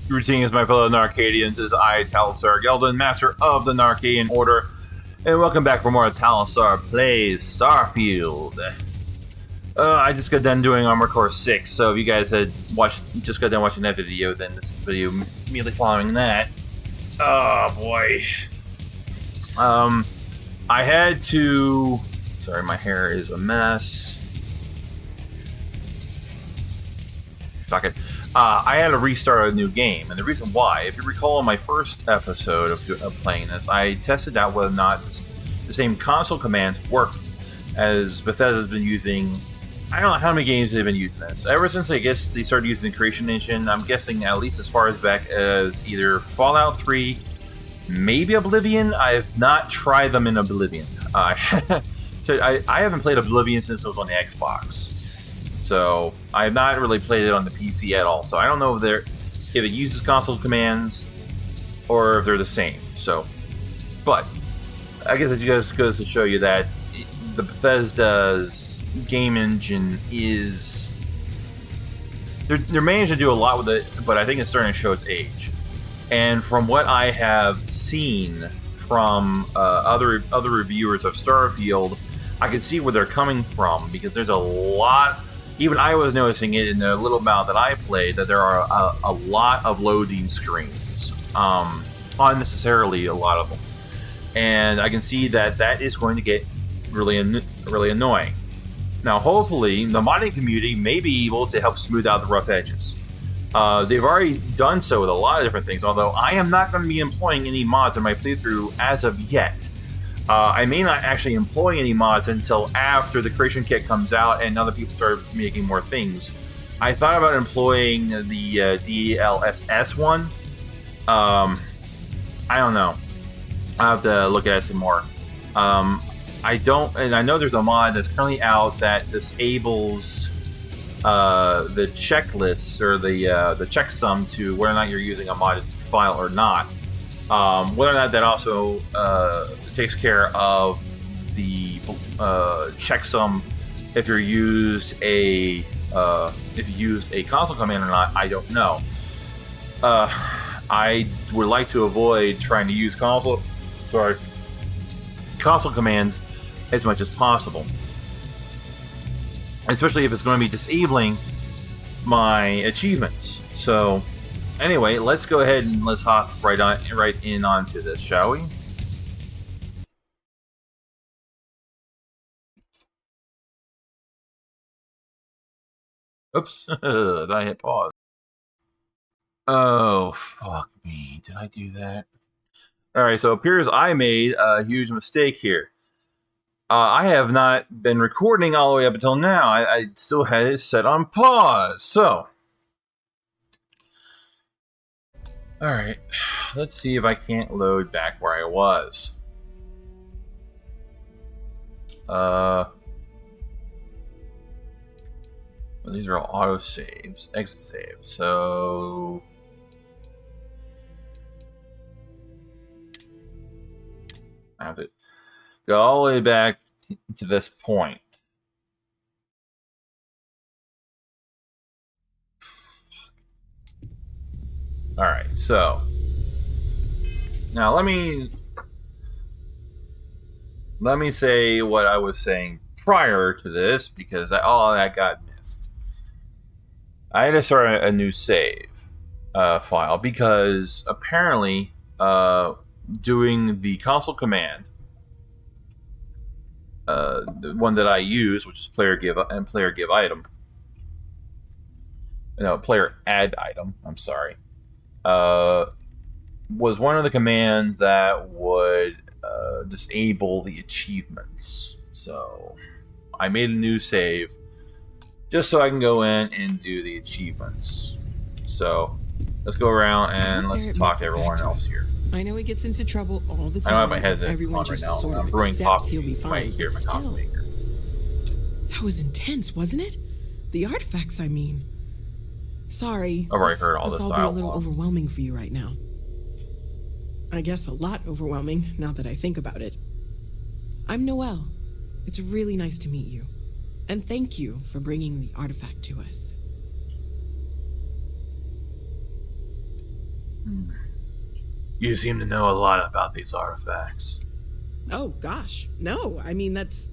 Greetings, my fellow Narcadians, as I, Talsar, Gelden, Master of the Narcadian Order, and welcome back for more Talsar Plays Starfield. I just got done doing Armor Core 6, so if you guys had just got done watching that video, then this video immediately following that. Oh boy. I had to... Sorry, my hair is a mess. Fuck it. I had to restart a new game, and the reason why, if you recall in my first episode of playing this, I tested out whether or not the same console commands work as Bethesda's been using. I don't know how many games they've been using this. Ever since, I guess, they started using the Creation Engine, I'm guessing at least as far as back as either Fallout 3, maybe Oblivion. I have not tried them in Oblivion. I haven't played Oblivion since it was on the Xbox. So I have not really played it on the PC at all. So I don't know if it uses console commands or if they're the same. So, but I guess it just goes to show you that the Bethesda's game engine is they're managing to do a lot with it, but I think it's starting to show its age. And from what I have seen from other reviewers of Starfield, I can see where they're coming from, because there's a lot. Even I was noticing it in the little amount that I played, that there are a lot of loading screens. Unnecessarily, a lot of them. And I can see that is going to get really annoying. Now, hopefully, the modding community may be able to help smooth out the rough edges. They've already done so with a lot of different things, although I am not going to be employing any mods in my playthrough as of yet. I may not actually employ any mods until after the creation kit comes out and other people start making more things. I thought about employing the DLSS one. I don't know. I'll have to look at it some more. I know there's a mod that's currently out that disables the checklists or the checksum to whether or not you're using a modded file or not. Whether or not that also takes care of the checksum if you use a console command or not, I don't know. I would like to avoid trying to use console commands as much as possible, especially if it's going to be disabling my achievements. So anyway, let's go ahead and let's hop right in onto this, shall we? Oops, did I hit pause? Oh, fuck me. Did I do that? Alright, so it appears I made a huge mistake here. I have not been recording all the way up until now. I still had it set on pause, so... Alright, let's see if I can't load back where I was. Well, these are all auto saves, exit saves, so... I have to go all the way back to this point. Alright, so now let me say what I was saying prior to this, because all that got missed. I had to start a new save file, because apparently doing the console command, the one that I use, which is player give item, player add item, I'm sorry, was one of the commands that would disable the achievements. So I made a new save just so I can go in and do the achievements. So let's go around and let's talk to everyone else here. I know he gets into trouble all the time. I don't have my headset Everyone on right just now. sort I'm of brewing accepts coffee. he'll be You fine. might hear my Still, coffee maker. that was intense, wasn't it? The artifacts, I mean. Sorry. I've already heard all this This all be a little dialogue. overwhelming for you right now. I guess a lot overwhelming, now that I think about it. I'm Noelle. It's really nice to meet you. And thank you for bringing the artifact to us. You seem to know a lot about these artifacts. Oh gosh, no. I mean that's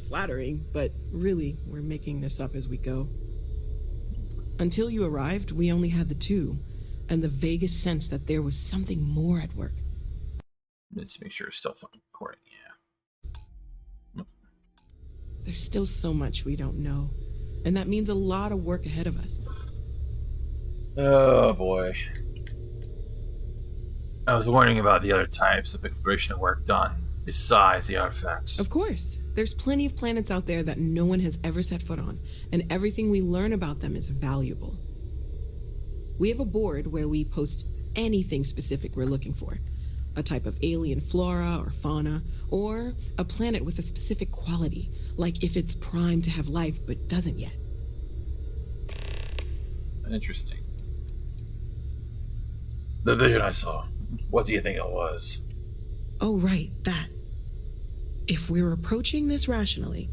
flattering, but really, we're making this up as we go. Until you arrived, we only had the two, and the vaguest sense that there was something more at work. Let's make sure it's still recording. Yeah. There's still so much we don't know, and that means a lot of work ahead of us. Oh boy. I was wondering about the other types of exploration work done besides the artifacts. Of course. There's plenty of planets out there that no one has ever set foot on, and everything we learn about them is valuable. We have a board where we post anything specific we're looking for. A type of alien flora or fauna, or a planet with a specific quality, like if it's primed to have life but doesn't yet. Interesting. The vision I saw, what do you think it was? Oh, right, that. If we're approaching this rationally,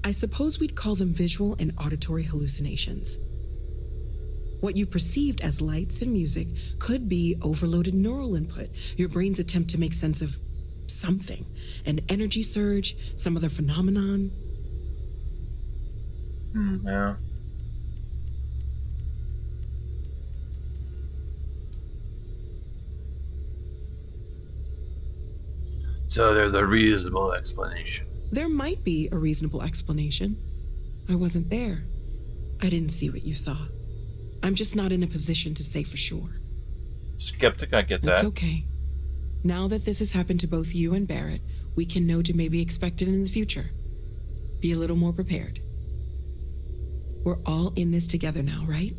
I suppose we'd call them visual and auditory hallucinations. What you perceived as lights and music could be overloaded neural input, your brain's attempt to make sense of something, an energy surge, some other phenomenon. Yeah. So there's a reasonable explanation. There might be a reasonable explanation. I wasn't there. I didn't see what you saw. I'm just not in a position to say for sure. Skeptic, I get that. That's okay. Now that this has happened to both you and Barrett, we can know to maybe expect it in the future. Be a little more prepared. We're all in this together now, right?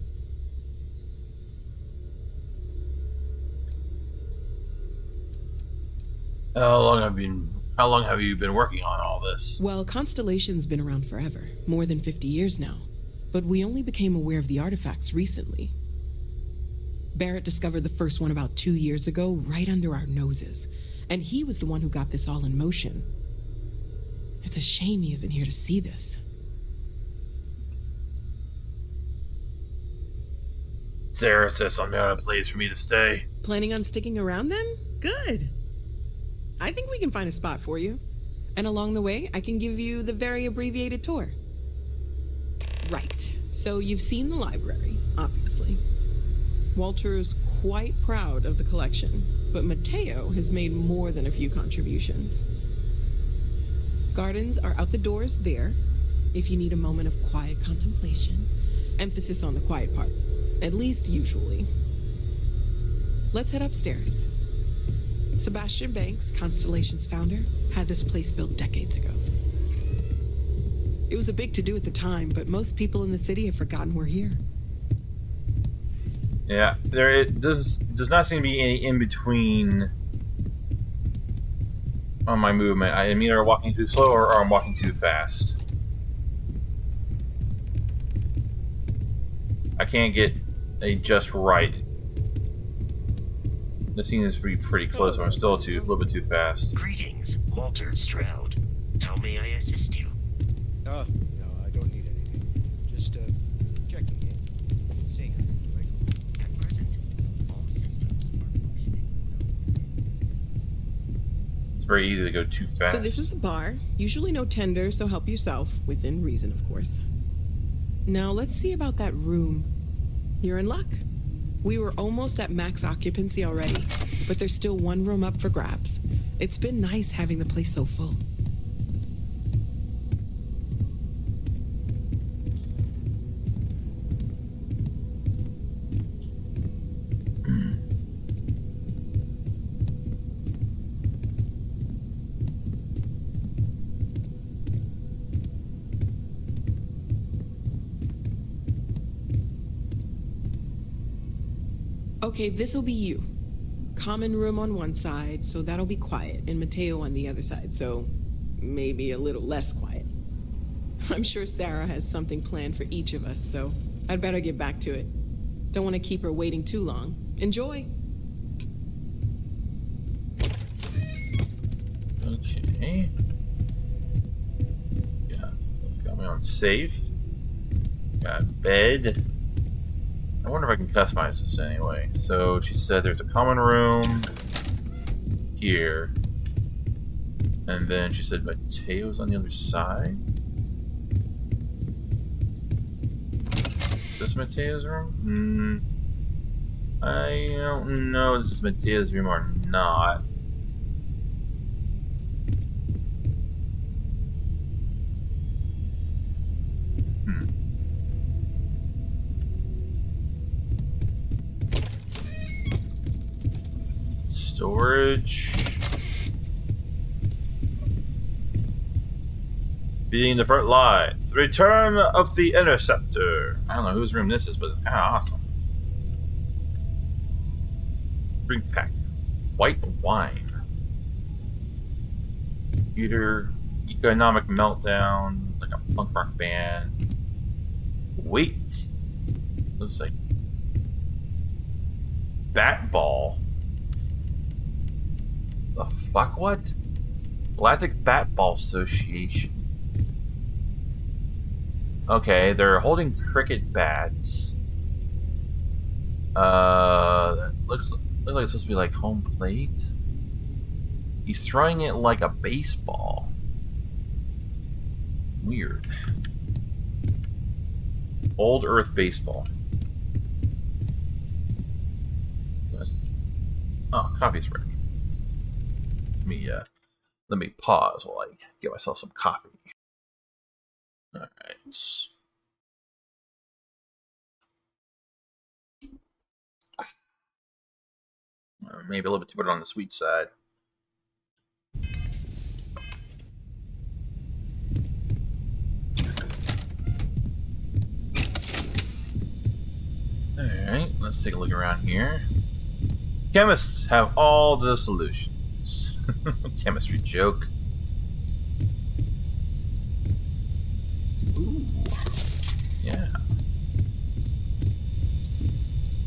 How long have you been working on all this? Well, Constellation's been around forever, more than 50 years now. But we only became aware of the artifacts recently. Barrett discovered the first one about 2 years ago, right under our noses. And he was the one who got this all in motion. It's a shame he isn't here to see this. Sarah says something out of place for me to stay. Planning on sticking around then? Good. I think we can find a spot for you. And along the way, I can give you the very abbreviated tour. Right. So you've seen the library, obviously. Walter's quite proud of the collection, but Mateo has made more than a few contributions. Gardens are out the doors there, if you need a moment of quiet contemplation. Emphasis on the quiet part, at least usually. Let's head upstairs. Sebastian Banks, Constellation's founder, had this place built decades ago. It was a big to-do at the time, but most people in the city have forgotten we're here. Yeah, there does not seem to be any in-between on my movement. I'm either walking too slow or I'm walking too fast. I can't get a just right. This seems to be pretty close, but I'm still a little bit too fast. Greetings, Walter Stroud. How may I assist you? Oh, no, I don't need anything. Just, checking in. Seeing it, right? At present, all systems are breathing. It's very easy to go too fast. So this is the bar. Usually no tender, so help yourself, within reason, of course. Now let's see about that room. You're in luck. We were almost at max occupancy already, but there's still one room up for grabs. It's been nice having the place so full. Okay, this'll be you. Common room on one side, so that'll be quiet, and Mateo on the other side, so maybe a little less quiet. I'm sure Sarah has something planned for each of us, so I'd better get back to it. Don't want to keep her waiting too long. Enjoy! Okay. Yeah, got my own safe. Got bed. I wonder if I can customize this anyway. So she said there's a common room here. And then she said Mateo's on the other side. Is this Mateo's room? I don't know if this is Mateo's room or not. Storage. Being the front lines. The return of the Interceptor. I don't know whose room this is, but it's kind of awesome. Drink pack. White wine. Computer. Economic meltdown. Like a punk rock band. Weights. Looks like bat ball. The fuck? What? Galactic Bat Ball Association. Okay, they're holding cricket bats. Looks like it's supposed to be like home plate. He's throwing it like a baseball. Weird. Old Earth baseball. Oh, coffee's ready. Let me pause while I get myself some coffee. All right. Maybe a little bit too much on the sweet side. All right, let's take a look around here. Chemists have all the solutions. Chemistry joke. Ooh. Yeah.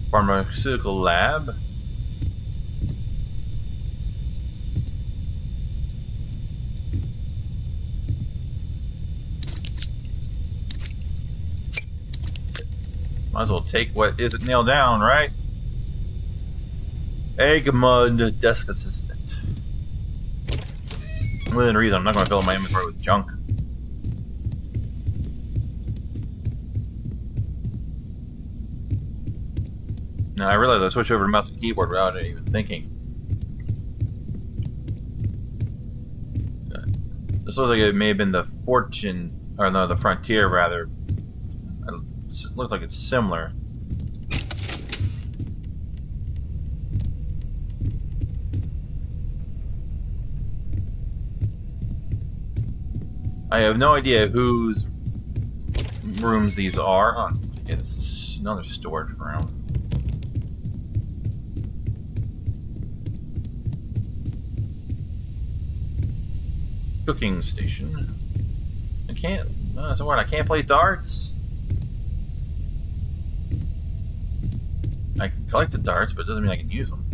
Pharmaceutical lab. Might as well take what isn't nailed down, right? Egg mud desk assistant. Within reason, I'm not going to fill my inventory with junk. Now I realize I switched over to mouse and keyboard without even thinking. This looks like it may have been the Fortune, or no, the Frontier rather. It looks like it's similar. I have no idea whose rooms these are. Oh, yeah, this is another storage room. Cooking station. I can't. So what? I can't play darts. I can collect the darts, but it doesn't mean I can use them.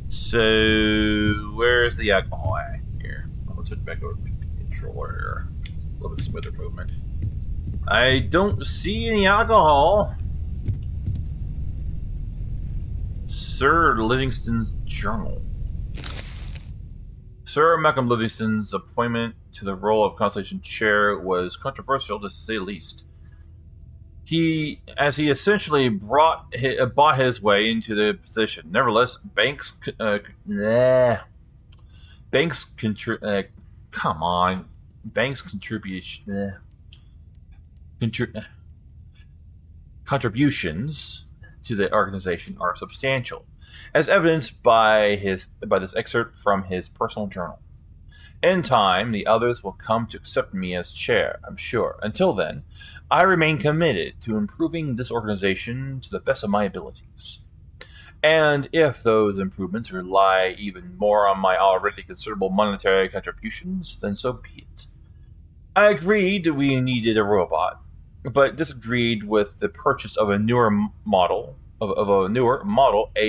So, where's the alcohol at here? Let's switch back over to the controller. A little bit smoother movement. I don't see any alcohol. Sir Livingston's journal. Sir Malcolm Livingston's appointment to the role of Constellation Chair was controversial, to say the least. He essentially bought his way into the position. Nevertheless, Banks' contributions to the organization are substantial, as evidenced by this excerpt from his personal journal. In time, the others will come to accept me as chair, I'm sure. Until then, I remain committed to improving this organization to the best of my abilities. And if those improvements rely even more on my already considerable monetary contributions, then so be it. I agreed we needed a robot, but disagreed with the purchase of a newer model, a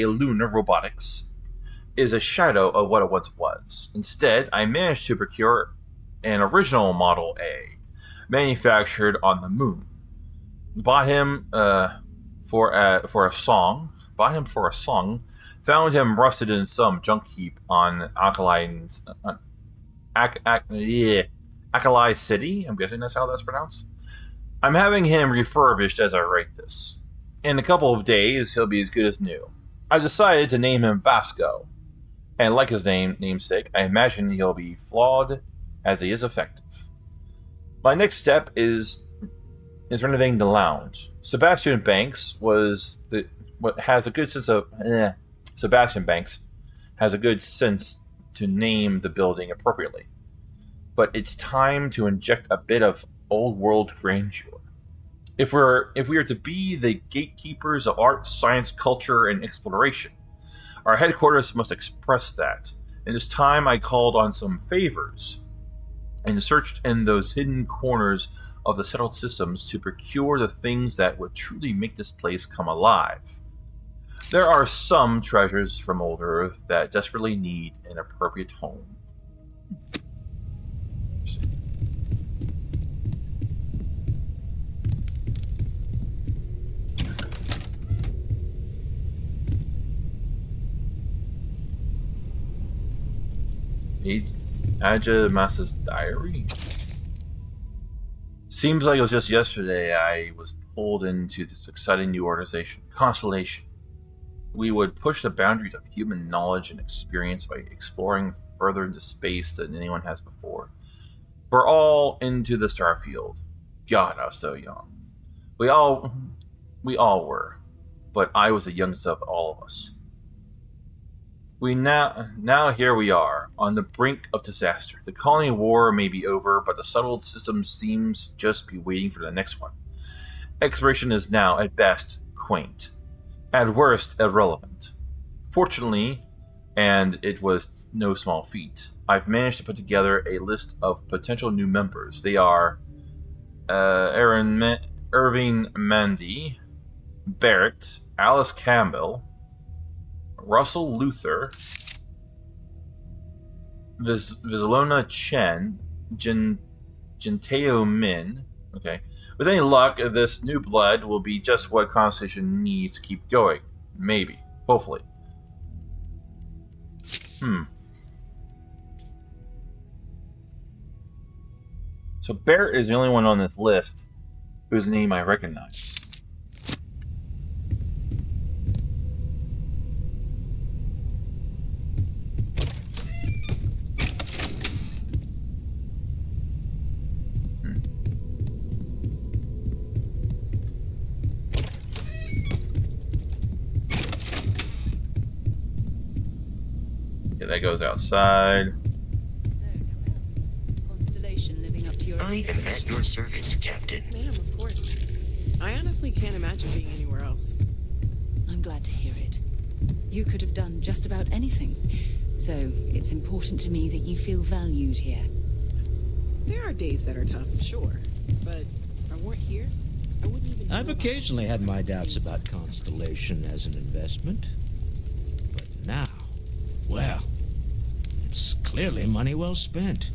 lunar robotics is a shadow of what it once was. Instead, I managed to procure an original Model A, manufactured on the moon. Bought him for a song. Bought him for a song. Found him rusted in some junk heap on Alkali City. I'm guessing that's how that's pronounced. I'm having him refurbished as I write this. In a couple of days, he'll be as good as new. I decided to name him Vasco. And like his namesake, I imagine he'll be flawed as he is effective. My next step is renovating the lounge. Sebastian Banks has a good sense to name the building appropriately. But it's time to inject a bit of old world grandeur. If we are to be the gatekeepers of art, science, culture, and exploration, our headquarters must express that. And it's time I called on some favors and searched in those hidden corners of the settled systems to procure the things that would truly make this place come alive. There are some treasures from old Earth that desperately need an appropriate home. Aja Masa's diary? Seems like it was just yesterday I was pulled into this exciting new organization, Constellation. We would push the boundaries of human knowledge and experience by exploring further into space than anyone has before. We're all into the Starfield. God, I was so young. We all were, but I was the youngest of all of us. Now here we are, on the brink of disaster. The colony war may be over, but the settled system seems just be waiting for the next one. Exploration is now, at best, quaint. At worst, irrelevant. Fortunately, and it was no small feat, I've managed to put together a list of potential new members. They are Irving Mandy, Barrett, Alice Campbell, Russell Luther, Vizalona Chen, Genteo Min. Okay. With any luck, this new blood will be just what Constellation needs to keep going. Maybe. Hopefully. So Barrett is the only one on this list whose name I recognize. That goes outside. Constellation living up to your I am at your service, Captain. Yes, ma'am, of course. I honestly can't imagine being anywhere else. I'm glad to hear it. You could have done just about anything. So it's important to me that you feel valued here. There are days that are tough, sure. But if I weren't here, I wouldn't even know I've about occasionally had my it. doubts about Constellation as an investment. But now, well, it's clearly money well spent.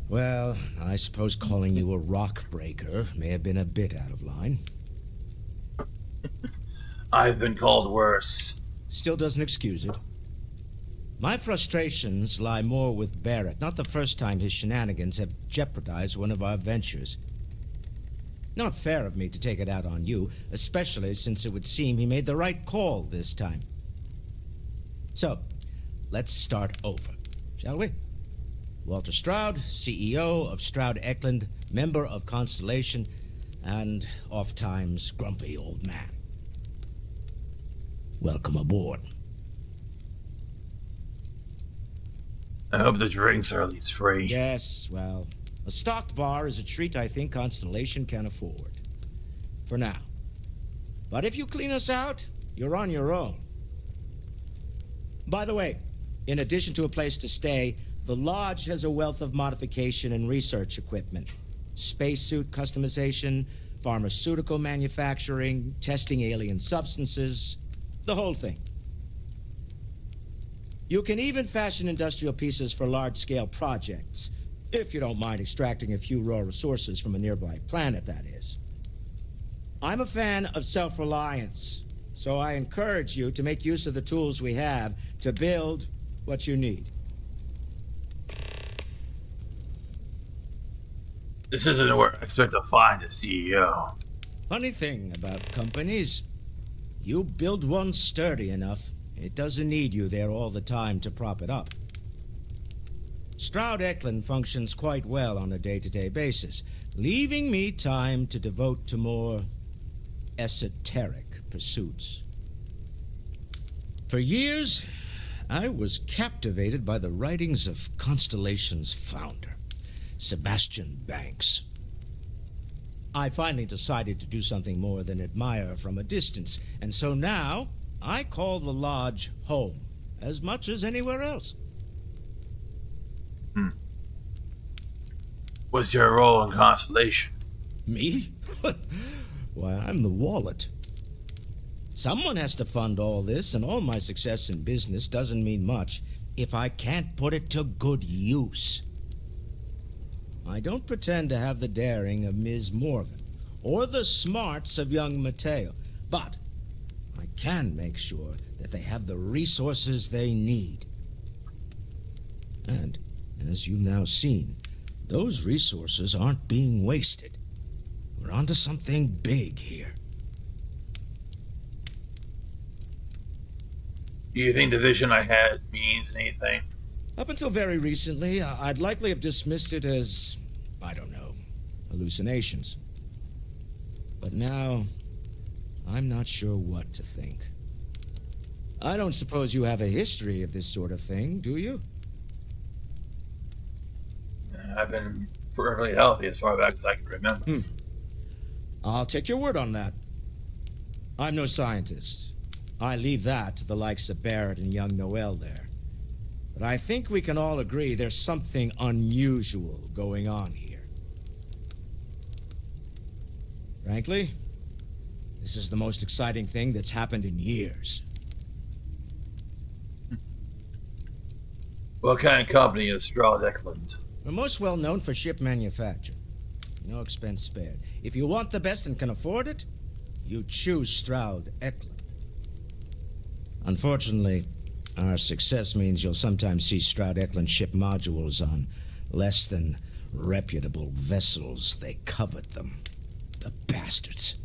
Well, I suppose calling you a rock breaker may have been a bit out of line. I've been called worse. Still doesn't excuse it. My frustrations lie more with Barrett. Not the first time his shenanigans have jeopardized one of our ventures. Not fair of me to take it out on you, especially since it would seem he made the right call this time. So, let's start over, shall we? Walter Stroud, CEO of Stroud Eklund, member of Constellation, and oft-times grumpy old man. Welcome aboard. I hope the drinks are at least free. Yes, well, a stocked bar is a treat I think Constellation can afford. For now. But if you clean us out, you're on your own. By the way, in addition to a place to stay, the Lodge has a wealth of modification and research equipment. Spacesuit customization, pharmaceutical manufacturing, testing alien substances, the whole thing. You can even fashion industrial pieces for large-scale projects. If you don't mind extracting a few raw resources from a nearby planet, that is. I'm a fan of self-reliance, so I encourage you to make use of the tools we have to build what you need. This isn't where I expect to find a CEO. Funny thing about companies, you build one sturdy enough, it doesn't need you there all the time to prop it up. Stroud Eklund functions quite well on a day-to-day basis, leaving me time to devote to more esoteric pursuits. For years, I was captivated by the writings of Constellation's founder, Sebastian Banks. I finally decided to do something more than admire from a distance, and so now I call the Lodge home as much as anywhere else. What's your role in Constellation? Me? Why, I'm the wallet. Someone has to fund all this, and all my success in business doesn't mean much if I can't put it to good use. I don't pretend to have the daring of Ms. Morgan, or the smarts of young Mateo, but I can make sure that they have the resources they need. And, as you've now seen, those resources aren't being wasted. We're onto something big here. Do you think the vision I had means anything? Up until very recently, I'd likely have dismissed it as, I don't know, hallucinations. But now, I'm not sure what to think. I don't suppose you have a history of this sort of thing, do you? I've been perfectly healthy as far back as I can remember. I'll take your word on that. I'm no scientist. I leave that to the likes of Barrett and young Noel there. But I think we can all agree there's something unusual going on here. Frankly, this is the most exciting thing that's happened in years. What kind of company is Stroud Eklund? We're most well known for ship manufacture. No expense spared. If you want the best and can afford it, you choose Stroud Eklund. Unfortunately, our success means you'll sometimes see Stroud Eklund ship modules on less than reputable vessels. They covet them. The bastards.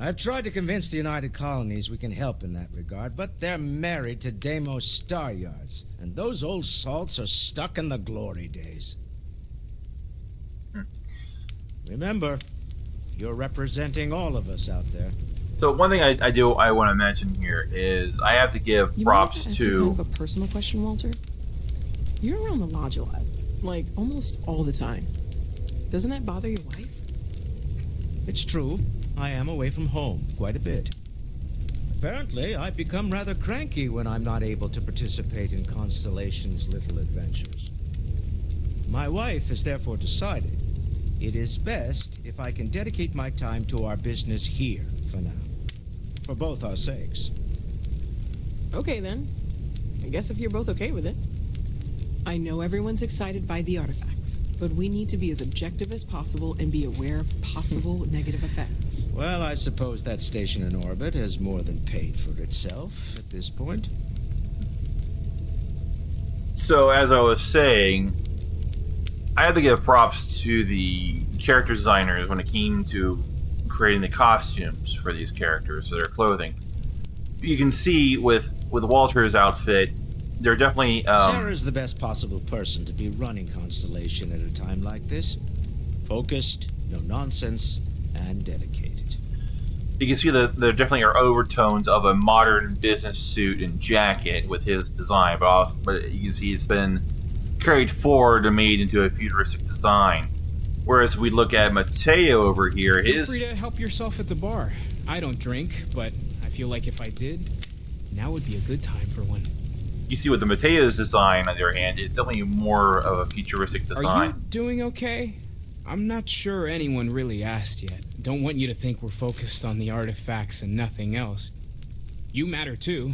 I've tried to convince the United Colonies we can help in that regard, but they're married to Deimos Star Yards, and those old salts are stuck in the glory days. Remember, you're representing all of us out there. So one thing I want to mention here is I have to give props to. to. Kind of a personal question, Walter. You're around the lodge a lot, like almost all the time. Doesn't that bother your wife? It's true. I am away from home quite a bit. Apparently, I've become rather cranky when I'm not able to participate in Constellation's little adventures. My wife has therefore decided it is best if I can dedicate my time to our business here for now. For both our sakes. Okay, then. I guess if you're both okay with it. I know everyone's excited by the artifacts, but we need to be as objective as possible and be aware of possible negative effects. Well, I suppose that station in orbit has more than paid for itself at this point. So, as I was saying, I have to give props to the character designers when it came to creating the costumes for these characters, their clothing. You can see with Walter's outfit, they're definitely... Sarah's the best possible person to be running Constellation at a time like this. Focused, no nonsense, and dedicated. You can see that there definitely are overtones of a modern business suit and jacket with his design, but you can see it's been carried forward and made into a futuristic design. Whereas we look at Mateo over here, Feel free to help yourself at the bar. I don't drink, but I feel like if I did, now would be a good time for one. You see with the Mateo's design, on the other hand, it's definitely more of a futuristic design. Are you doing okay? I'm not sure anyone really asked yet. Don't want you to think we're focused on the artifacts and nothing else. You matter too.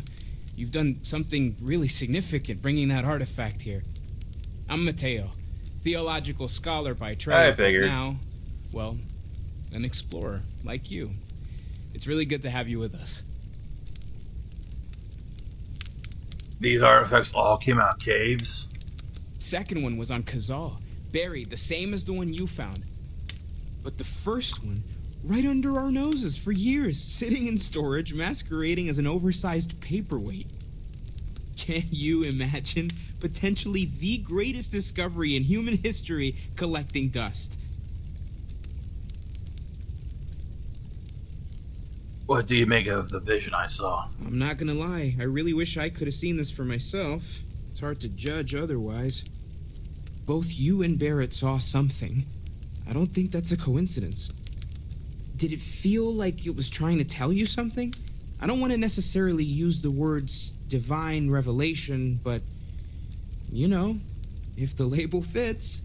You've done something really significant bringing that artifact here. I'm Mateo. Theological scholar by trade. I figured. Now, well, an explorer like you. It's really good to have you with us. These artifacts all came out of caves. Second one was on Kazal, buried the same as the one you found. But the first one, right under our noses for years, sitting in storage, masquerading as an oversized paperweight. Can you imagine potentially the greatest discovery in human history collecting dust? What do you make of the vision I saw? I'm not gonna lie, I really wish I could have seen this for myself. It's hard to judge otherwise. Both you and Barrett saw something. I don't think that's a coincidence. Did it feel like it was trying to tell you something? I don't want to necessarily use the words divine revelation, but, you know, if the label fits.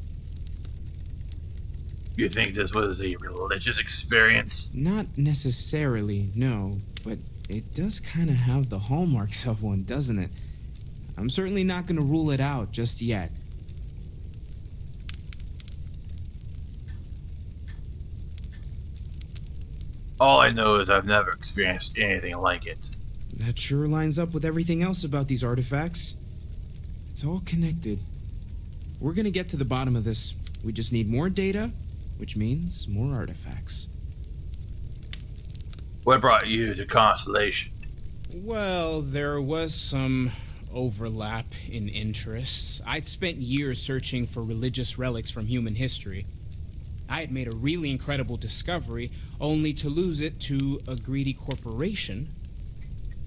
You think this was a religious experience? Not necessarily, no, but it does kind of have the hallmarks of one, doesn't it? I'm certainly not going to rule it out just yet. All I know is I've never experienced anything like it. That sure lines up with everything else about these artifacts. It's all connected. We're gonna get to the bottom of this. We just need more data, which means more artifacts. What brought you to Constellation? Well, there was some overlap in interests. I'd spent years searching for religious relics from human history. I had made a really incredible discovery, only to lose it to a greedy corporation.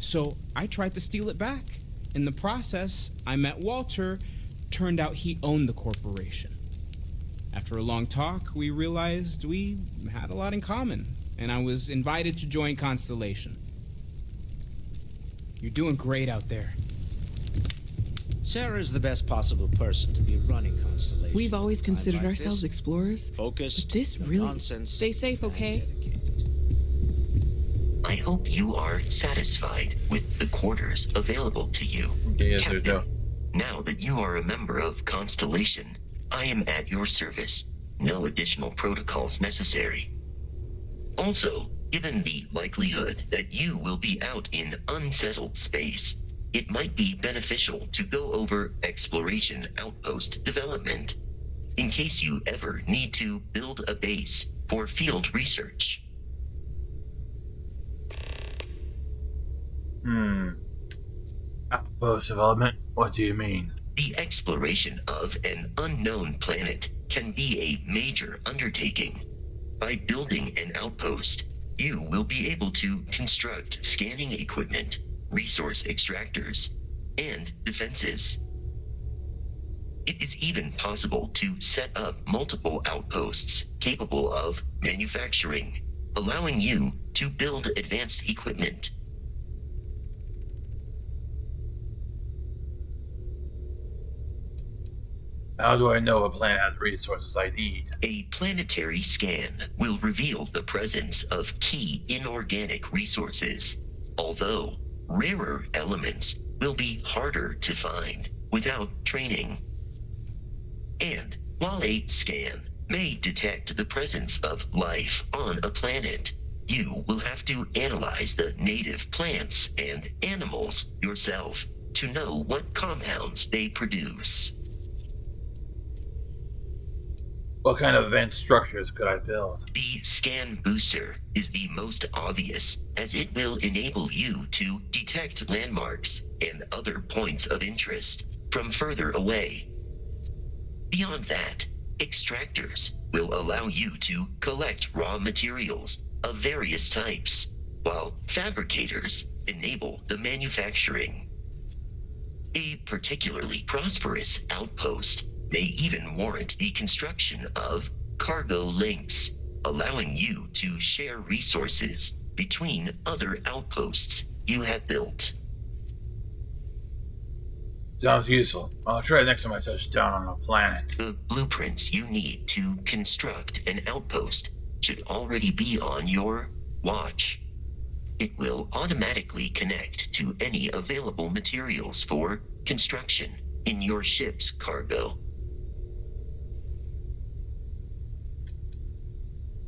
So I tried to steal it back. In the process, I met Walter. Turned out he owned the corporation. After a long talk, we realized we had a lot in common, and I was invited to join Constellation. You're doing great out there. Sarah's the best possible person to be running Constellation. We've always Time considered like ourselves this, explorers. focused, But this no really... nonsense, Stay safe, and okay? dedicated. I hope you are satisfied with the quarters available to you. Okay, yes or Captain. no? Now that you are a member of Constellation, I am at your service. No additional protocols necessary. Also, given the likelihood that you will be out in unsettled space, it might be beneficial to go over exploration outpost development, in case you ever need to build a base for field research. Outpost development? What do you mean? The exploration of an unknown planet can be a major undertaking. By building an outpost, you will be able to construct scanning equipment, resource extractors, and defenses. It is even possible to set up multiple outposts capable of manufacturing, allowing you to build advanced equipment. How do I know a planet has resources I need? A planetary scan will reveal the presence of key inorganic resources, although rarer elements will be harder to find without training. And while a scan may detect the presence of life on a planet, you will have to analyze the native plants and animals yourself to know what compounds they produce. What kind of advanced structures could I build? The scan booster is the most obvious, as it will enable you to detect landmarks and other points of interest from further away. Beyond that, extractors will allow you to collect raw materials of various types, while fabricators enable the manufacturing. A particularly prosperous outpost may even warrant the construction of cargo links, allowing you to share resources between other outposts you have built. Sounds useful. I'll try it next time I touch down on a planet. The blueprints you need to construct an outpost should already be on your watch. It will automatically connect to any available materials for construction in your ship's cargo.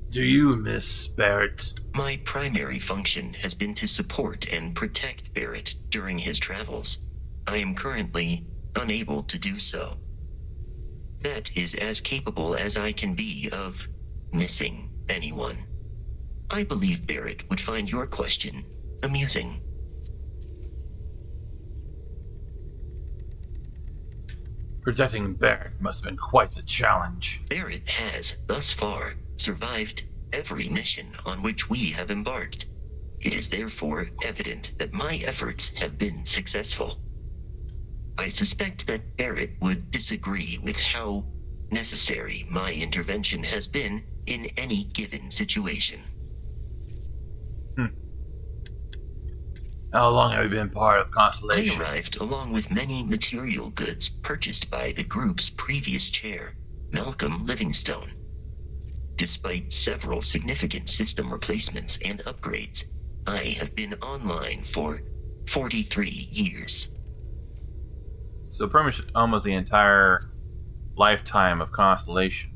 Do you, Miss Barrett? My primary function has been to support and protect Barrett during his travels. I am currently unable to do so. That is as capable as I can be of missing anyone. I believe Barrett would find your question amusing. Protecting Barrett must have been quite the challenge. Barrett has, thus far, survived every mission on which we have embarked. It is therefore evident that my efforts have been successful. I suspect that Barrett would disagree with how necessary my intervention has been in any given situation. How long have you been part of I Constellation? arrived along with many material goods purchased by the group's previous chair, Malcolm Livingstone. Despite several significant system replacements and upgrades, I have been online for 43 years. So pretty much almost the entire lifetime of Constellation.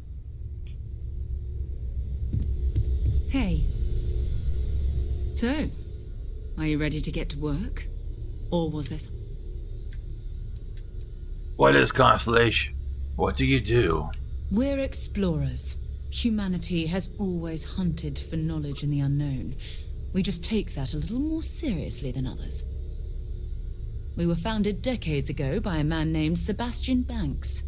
Hey. So, are you ready to get to work? Or was this? What is Constellation? What do you do? We're explorers. Humanity has always hunted for knowledge in the unknown. We just take that a little more seriously than others. We were founded decades ago by a man named Sebastian Banks.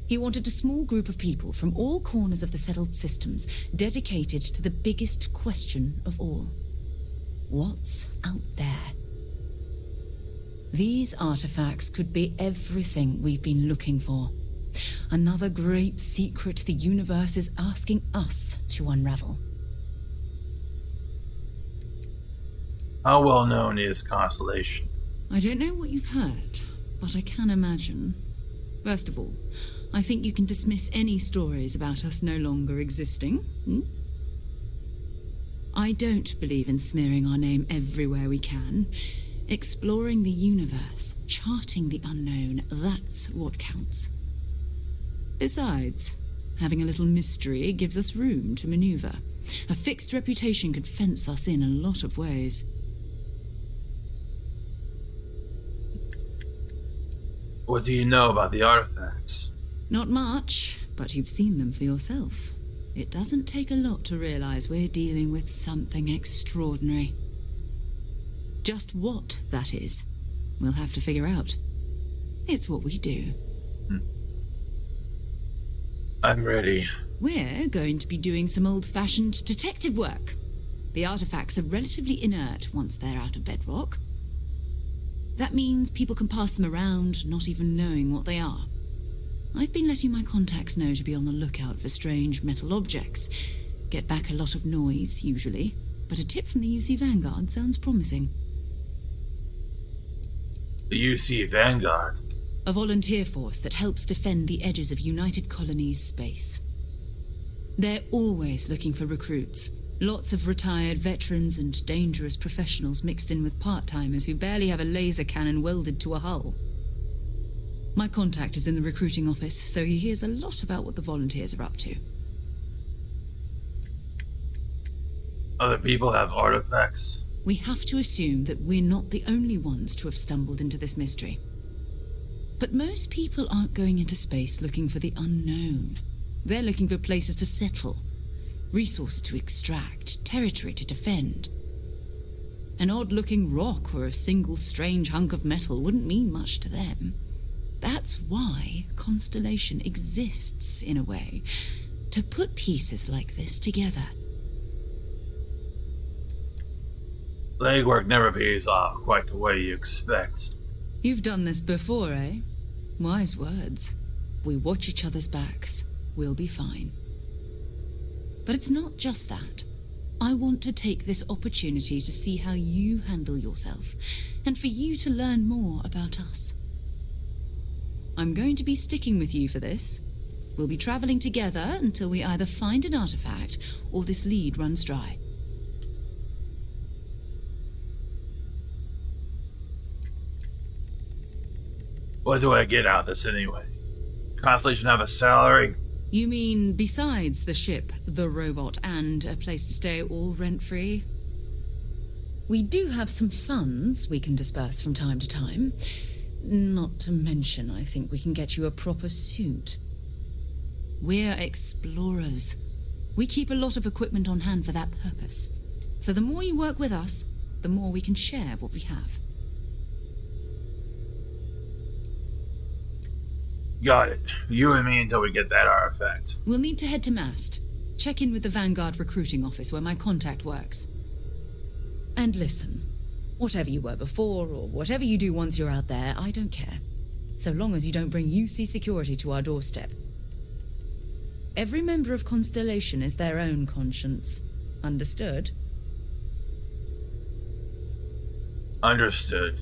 He wanted a small group of people from all corners of the settled systems dedicated to the biggest question of all. What's out there? These artifacts could be everything we've been looking for. Another great secret the universe is asking us to unravel. How well known is Constellation? I don't know what you've heard, but I can imagine. First of all, I think you can dismiss any stories about us no longer existing. I don't believe in smearing our name everywhere we can. Exploring the universe, charting the unknown, that's what counts. Besides, having a little mystery gives us room to maneuver. A fixed reputation could fence us in a lot of ways. What do you know about the artifacts? Not much, but you've seen them for yourself. It doesn't take a lot to realize we're dealing with something extraordinary. Just what that is, we'll have to figure out. It's what we do. I'm ready. We're going to be doing some old-fashioned detective work. The artifacts are relatively inert once they're out of bedrock. That means people can pass them around, not even knowing what they are. I've been letting my contacts know to be on the lookout for strange metal objects. Get back a lot of noise, usually, but a tip from the UC Vanguard sounds promising. The UC Vanguard? A volunteer force that helps defend the edges of United Colonies space. They're always looking for recruits. Lots of retired veterans and dangerous professionals mixed in with part-timers who barely have a laser cannon welded to a hull. My contact is in the recruiting office, so he hears a lot about what the volunteers are up to. Other people have artifacts? We have to assume that we're not the only ones to have stumbled into this mystery. But most people aren't going into space looking for the unknown. They're looking for places to settle, resources to extract, territory to defend. An odd-looking rock or a single strange hunk of metal wouldn't mean much to them. That's why Constellation exists, in a way, to put pieces like this together. Legwork never pays off quite the way you expect. You've done this before, eh? Wise words. We watch each other's backs. We'll be fine. But it's not just that. I want to take this opportunity to see how you handle yourself, and for you to learn more about us. I'm going to be sticking with you for this. We'll be traveling together until we either find an artifact or this lead runs dry. What do I get out of this anyway? Constellation have a salary? You mean besides the ship, the robot, and a place to stay all rent-free? We do have some funds we can disperse from time to time. Not to mention, I think we can get you a proper suit. We're explorers. We keep a lot of equipment on hand for that purpose. So the more you work with us, the more we can share what we have. Got it. You and me until we get that artifact. We'll need to head to Mast. Check in with the Vanguard recruiting office where my contact works. And listen, whatever you were before or whatever you do once you're out there, I don't care. So long as you don't bring UC security to our doorstep. Every member of Constellation is their own conscience. Understood? Understood.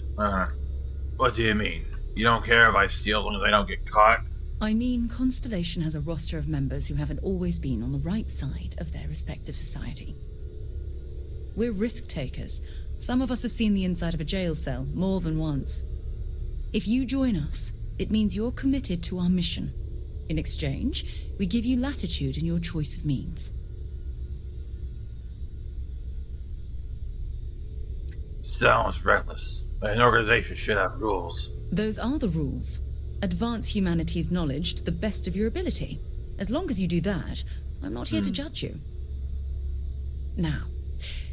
What do you mean? You don't care if I steal as long as I don't get caught? I mean, Constellation has a roster of members who haven't always been on the right side of their respective society. We're risk-takers. Some of us have seen the inside of a jail cell more than once. If you join us, it means you're committed to our mission. In exchange, we give you latitude in your choice of means. Sounds reckless. An organization should have rules. Those are the rules. Advance humanity's knowledge to the best of your ability. As long as you do that, I'm not here to judge you. Now,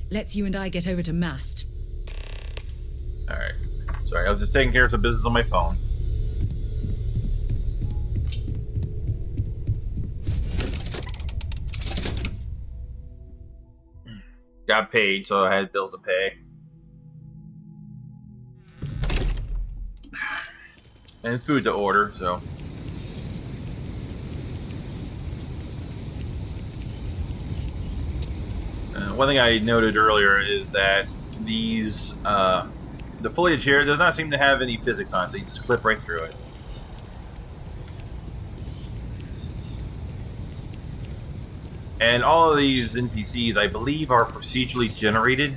let's you and I get over to Mast. Alright. Sorry, I was just taking care of some business on my phone. Got paid, so I had bills to pay. And food to order, so. One thing I noted earlier is that these, the foliage here does not seem to have any physics on it, so you just clip right through it. And all of these NPCs, I believe, are procedurally generated.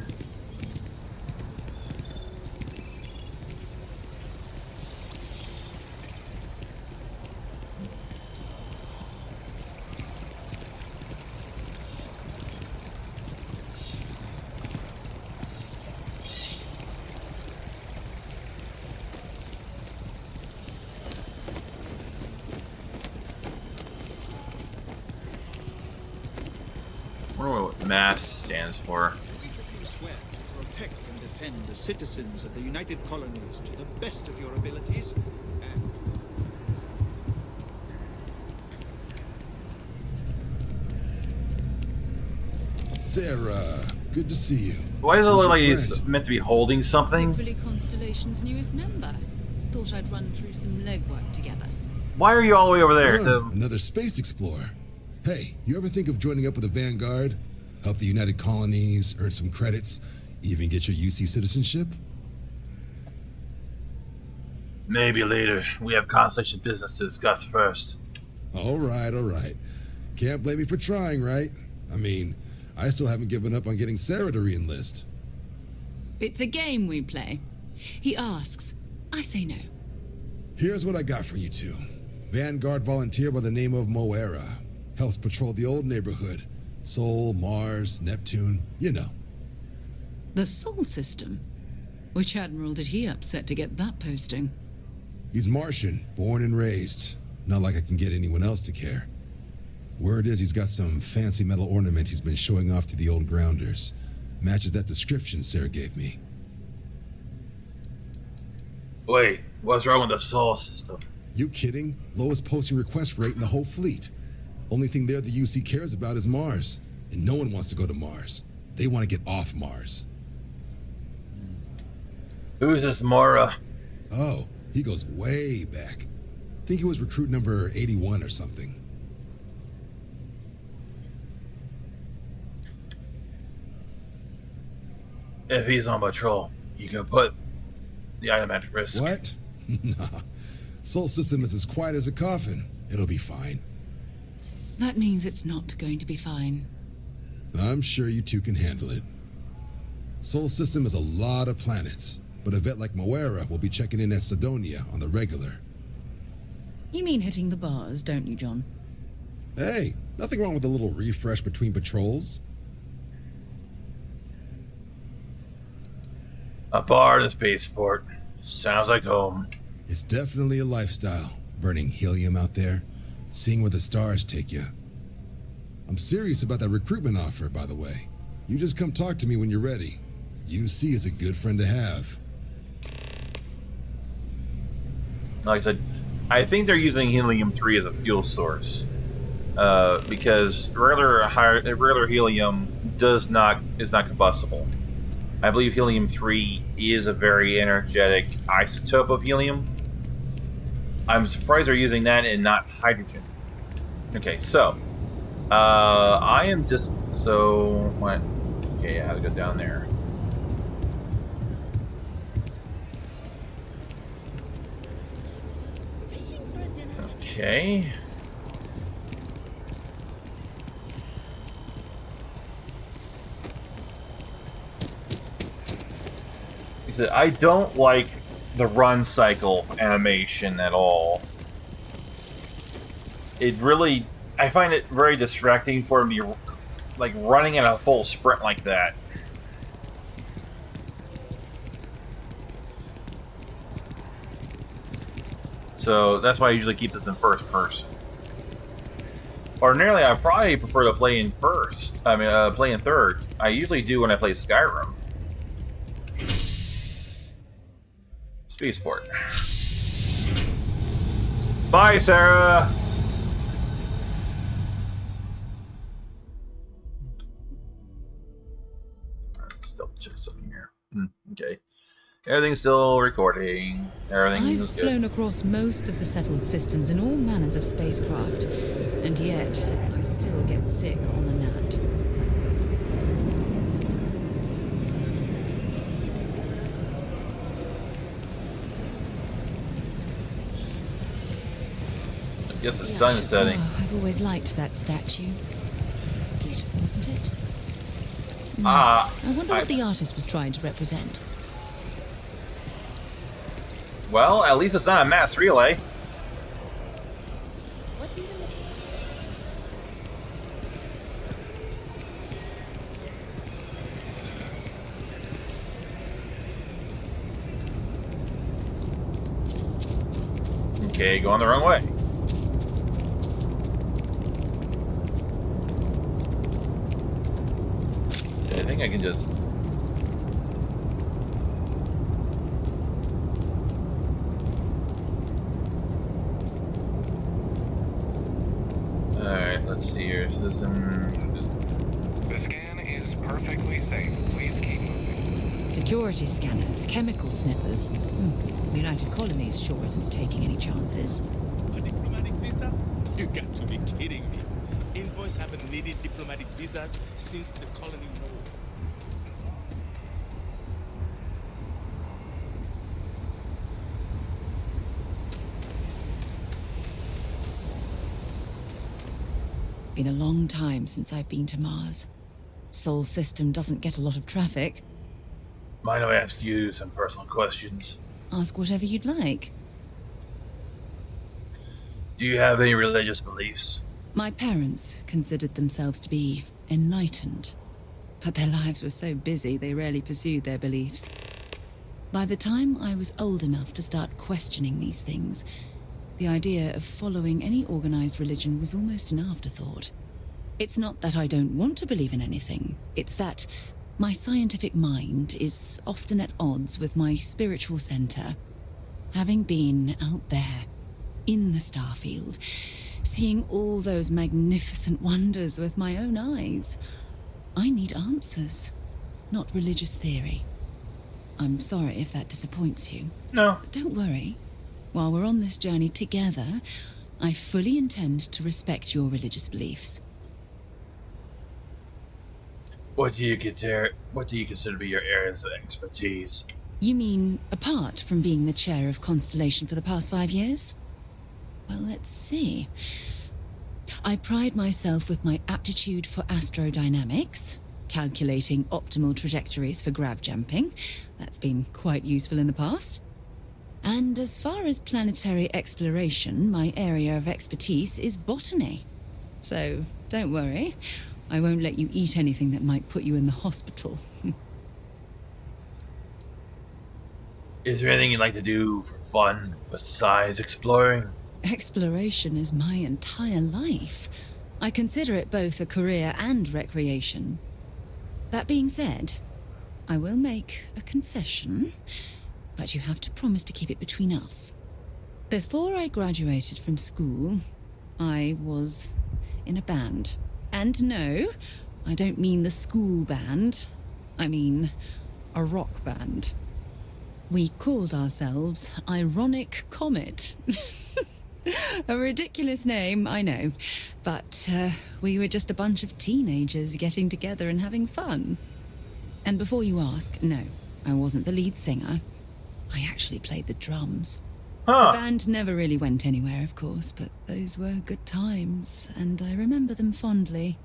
I wonder what MASS stands for. Each of you swear to protect and defend the citizens of the United Colonies to the best of your abilities, and Sarah, good to see you. Why does it Who's look your like he's friend? meant to be holding something? Hopefully Constellation's newest member. Thought I'd run through some legwork together. Why are you all the way over there? Oh, another space explorer. Hey, you ever think of joining up with the Vanguard? Help the United Colonies, earn some credits, even get your UC citizenship? Maybe later. We have Constellation business to discuss first. All right. Can't blame me for trying, right? I mean, I still haven't given up on getting Sarah to re-enlist. It's a game we play. He asks, I say no. Here's what I got for you two. Vanguard volunteer by the name of Moera. Helps patrol the old neighborhood. Sol, Mars, Neptune, you know. The Sol system? Which admiral did he upset to get that posting? He's Martian, born and raised. Not like I can get anyone else to care. Word is he's got some fancy metal ornament he's been showing off to the old grounders. Matches that description Sarah gave me. Wait, what's wrong with the Sol system? You kidding? Lowest posting request rate in the whole fleet. Only thing there the UC cares about is Mars. And no one wants to go to Mars. They want to get off Mars. Who's this Mora? Oh, he goes way back. Think he was recruit number 81 or something. If he's on patrol, you can put the item at risk. What? Nah. Sol system is as quiet as a coffin. It'll be fine. That means it's not going to be fine. I'm sure you two can handle it. Sol system is a lot of planets, but a vet like Moera will be checking in at Sidonia on the regular. You mean hitting the bars, don't you, John? Hey, nothing wrong with a little refresh between patrols. A bar in a spaceport. Sounds like home. It's definitely a lifestyle, burning helium out there, seeing where the stars take you. I'm serious about that recruitment offer, by the way. You just come talk to me when you're ready. UC is a good friend to have. Like I said, I think they're using helium-3 as a fuel source. Because regular helium is not combustible. I believe helium-3 is a very energetic isotope of helium. I'm surprised they're using that and not hydrogen. Okay, so I am just what? Okay, I have to go down there. Okay. He said, I don't like the run cycle animation at all. It really, I find it very distracting for him to be like running at a full sprint like that. So that's why I usually keep this in first person. Ordinarily, I probably prefer to play in first. Play in third. I usually do when I play Skyrim. Spaceport. Bye, Sarah! Still check something here. Okay. Everything's still recording. Everything is I've good. flown across most of the settled systems in all manners of spacecraft, and yet I still get sick on the nut. I guess the sun is setting. I've always liked that statue. It's beautiful, isn't it? I wonder what the artist was trying to represent. Well, at least it's not a mass relay. What's even Okay, going the wrong way. So I think I can just... Alright, let's see here. The scan is perfectly safe. Please keep moving. security scanners, chemical sniffers? United Colonies sure isn't taking any chances. A diplomatic visa? You got to be kidding me. Envoys haven't needed diplomatic visas since the colony war. Been a long time since I've been to Mars. Sol system doesn't get a lot of traffic. Mind if I ask you some personal questions? Ask whatever you'd like. Do you have any religious beliefs? My parents considered themselves to be enlightened, but their lives were so busy they rarely pursued their beliefs. By the time I was old enough to start questioning these things, the idea of following any organized religion was almost an afterthought. It's not that I don't want to believe in anything, it's that my scientific mind is often at odds with my spiritual center. Having been out there, in the Starfield, seeing all those magnificent wonders with my own eyes, I need answers, not religious theory. I'm sorry if that disappoints you. No. But don't worry. While we're on this journey together, I fully intend to respect your religious beliefs. What do you consider to be your areas of expertise? You mean, apart from being the chair of Constellation for the past 5 years? Well, let's see. I pride myself with my aptitude for astrodynamics, calculating optimal trajectories for grav jumping. That's been quite useful in the past. And as far as planetary exploration, my area of expertise is botany. So don't worry. I won't let you eat anything that might put you in the hospital. Is there anything you'd like to do for fun besides exploring? Exploration is my entire life. I consider it both a career and recreation. That being said, I will make a confession, but you have to promise to keep it between us. Before I graduated from school, I was in a band. And no, I don't mean the school band. I mean a rock band. We called ourselves Ironic Comet. A ridiculous name, I know. But we were just a bunch of teenagers getting together and having fun. And before you ask, no, I wasn't the lead singer. I actually played the drums. Huh. The band never really went anywhere, of course, but those were good times, and I remember them fondly.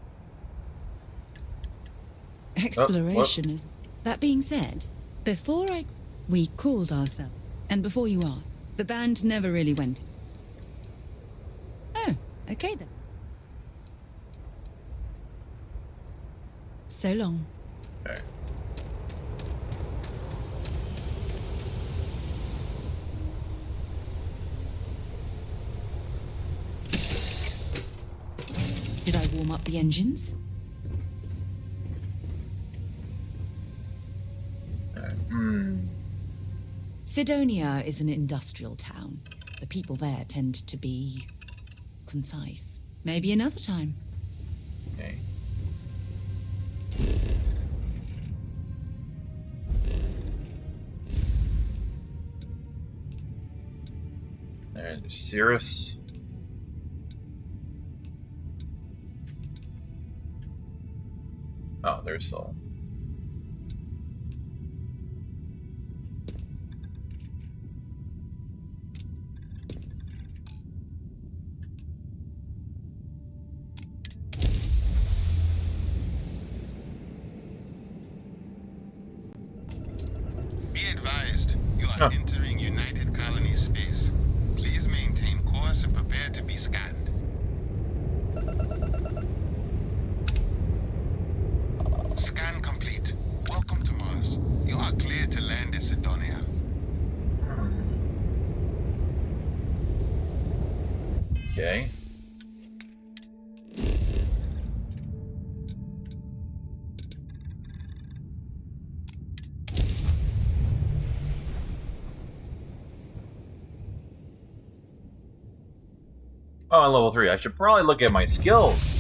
Exploration is... That being said, we called ourselves, and before you ask, the band never really went. Oh, okay then. So long. Okay. Did I warm up the engines? Sidonia is an industrial town. The people there tend to be concise. Maybe another time. Okay. There's Cirrus. Oh, there's Sol. Be advised, you are entering United Colony space. Please maintain course and prepare to be scanned. Scan complete. Welcome to Mars. You are clear to land in Sidonia. Okay. Oh, I'm level 3. I should probably look at my skills.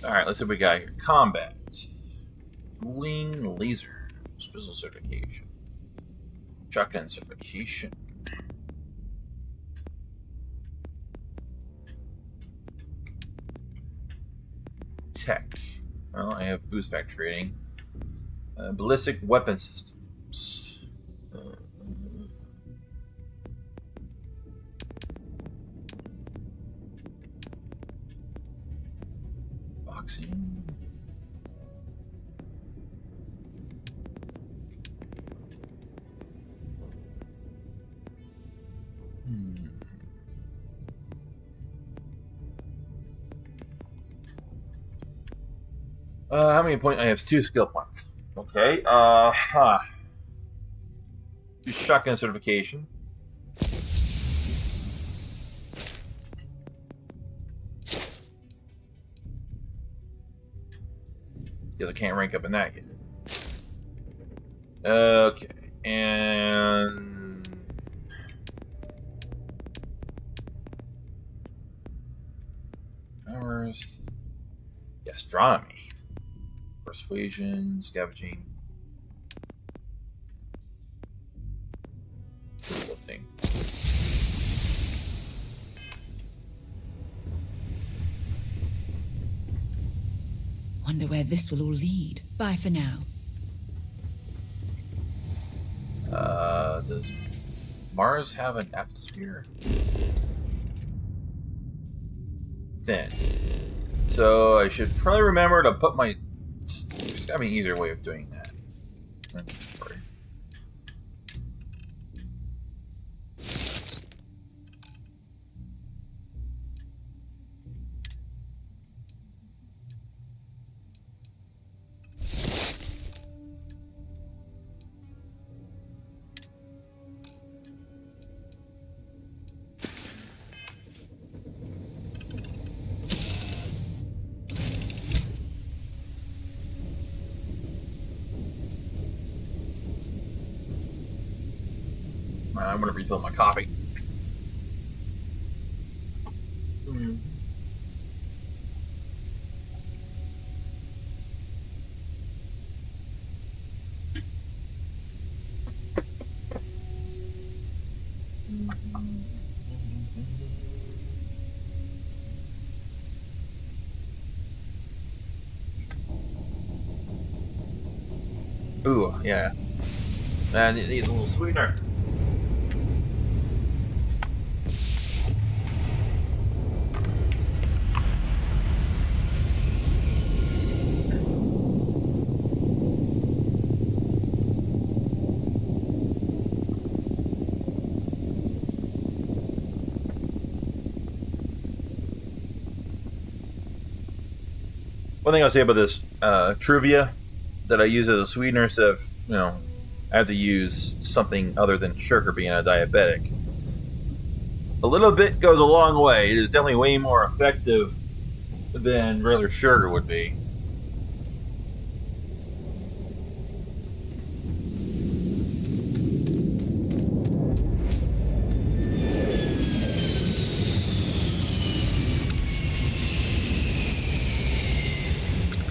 Alright, let's see what we got here. Combat. Dueling laser. Special certification. Shotgun certification. Tech. Well, I have boost back trading. Ballistic weapon systems. Boxing. How many points? I have 2 skill points. Okay. Shotgun certification. Because I can't rank up in that yet. Okay. And hours. Astronomy. Persuasion, scavenging, lifting. Wonder where this will all lead. Bye for now. Does Mars have an atmosphere? Thin. So I should probably remember to put my... There's gotta be an easier way of doing that. Sorry. I'm gonna refill my coffee. Ooh, yeah. And it needs a little sweetener. One thing I'll say about this truvia that I use as a sweetener instead of, I have to use something other than sugar being a diabetic. A little bit goes a long way. It is definitely way more effective than regular sugar would be.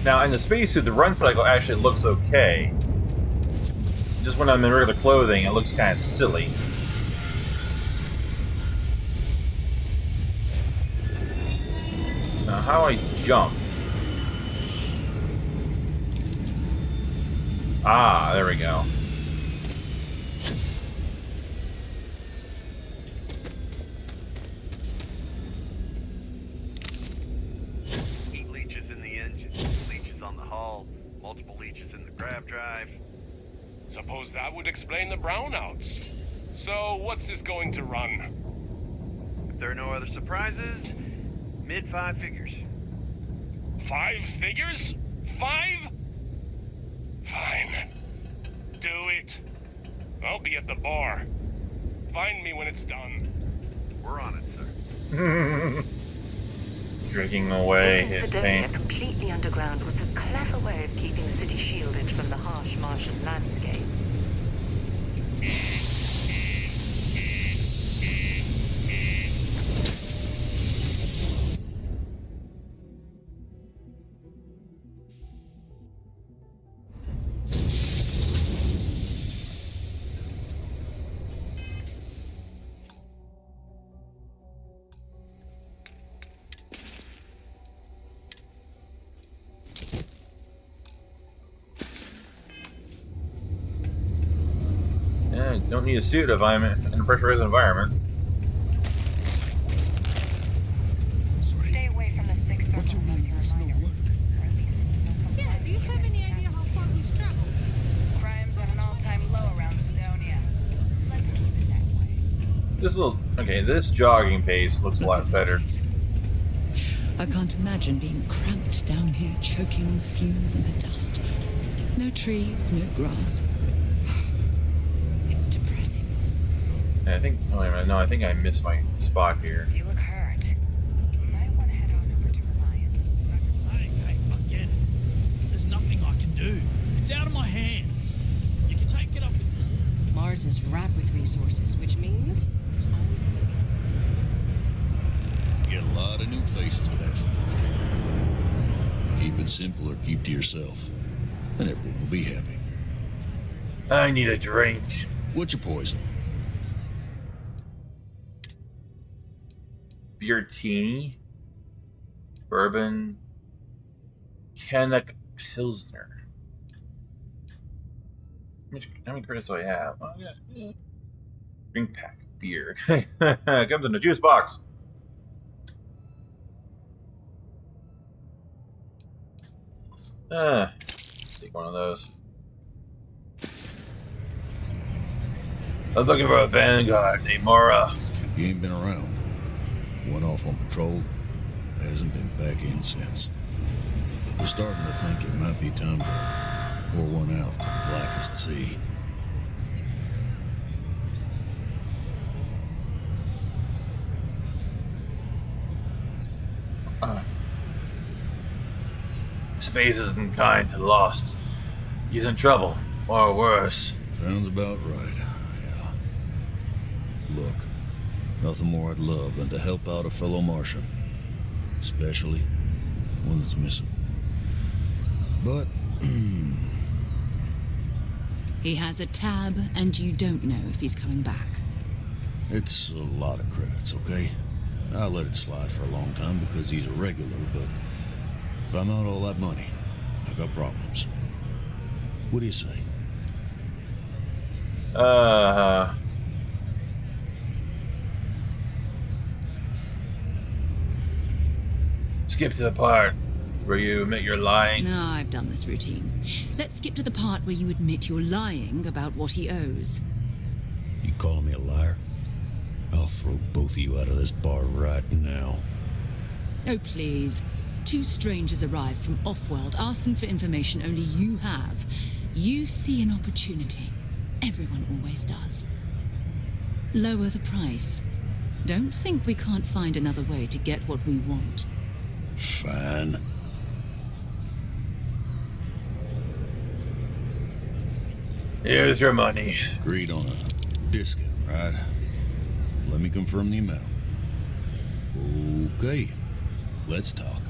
Now, in the spacesuit, the run cycle actually looks okay. Just when I'm in regular clothing, it looks kind of silly. Now, how do I jump? Ah, there we go. Heat leeches in the engine, leeches on the hull, multiple leeches in the grav drive. Suppose that would explain the brownouts. So, what's this going to run? If there are no other surprises, mid 5 figures. 5 figures? 5? Fine. Do it. I'll be at the bar. Find me when it's done. We're on it, sir. Drinking away Making his Sidonia pain. completely underground was a clever way of keeping the city shielded from the harsh Martian landscape. Yeah, don't need a suit if I'm in a pressurized environment. Stay away from the six circle. What you mean there's no work? Yeah, do you have any idea how far we've traveled? Crime's at an all-time low around Sidonia. Let's keep it that way. This jogging pace looks a lot better. I can't imagine being cramped down here, choking on the fumes and the dust. No trees, no grass. It's depressing. I think. Oh, wait a minute. No, I think I missed my spot here. You look hurt. You might want to head on over to Reliant. Hey, forget it. There's nothing I can do. It's out of my hands. You can take it up. Mars is wrapped with resources, which means there's always going to be. You get a lot of new faces passing through here. Keep it simple or keep to yourself, and everyone will be happy. I need a drink. What's your poison? Beer teeny, bourbon, Kenneck Pilsner. How many credits do I have? Oh, yeah. Drink pack beer. Comes in a juice box. Take one of those. I'm looking for a vanguard named Mora. He ain't been around. Went off on patrol. Hasn't been back in since. We're starting to think it might be time to pour one out to the blackest sea. Space isn't kind to Lost. He's in trouble, or worse. Sounds about right, yeah. Look, nothing more I'd love than to help out a fellow Martian. Especially one that's missing. But, He has a tab, and you don't know if he's coming back. it's a lot of credits, okay? I let it slide for a long time because he's a regular, but if I'm out all that money, I got problems. What do you say? Skip to the part where you admit you're lying. No, I've done this routine. Let's skip to the part where you admit you're lying about what he owes. You calling me a liar? I'll throw both of you out of this bar right now. Oh, please. 2 strangers arrive from off-world asking for information only you have. You see an opportunity. Everyone always does. Lower the price. Don't think we can't find another way to get what we want. Fine. Here's your money. Agreed on a discount, right? Let me confirm the amount. Okay, let's talk.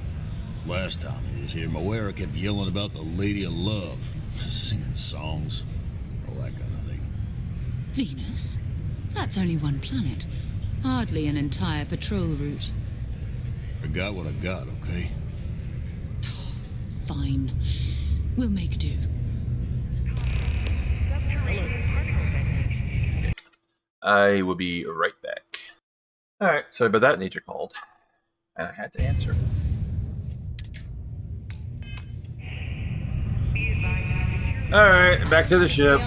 Last time he was here, Moira kept yelling about the Lady of Love, singing songs, all that kind of thing. Venus? That's only one planet. Hardly an entire patrol route. I got what I got, okay? Fine. We'll make do. I will be right back. Alright, sorry about that, nature called. And I had to answer. Alright, back to the ship.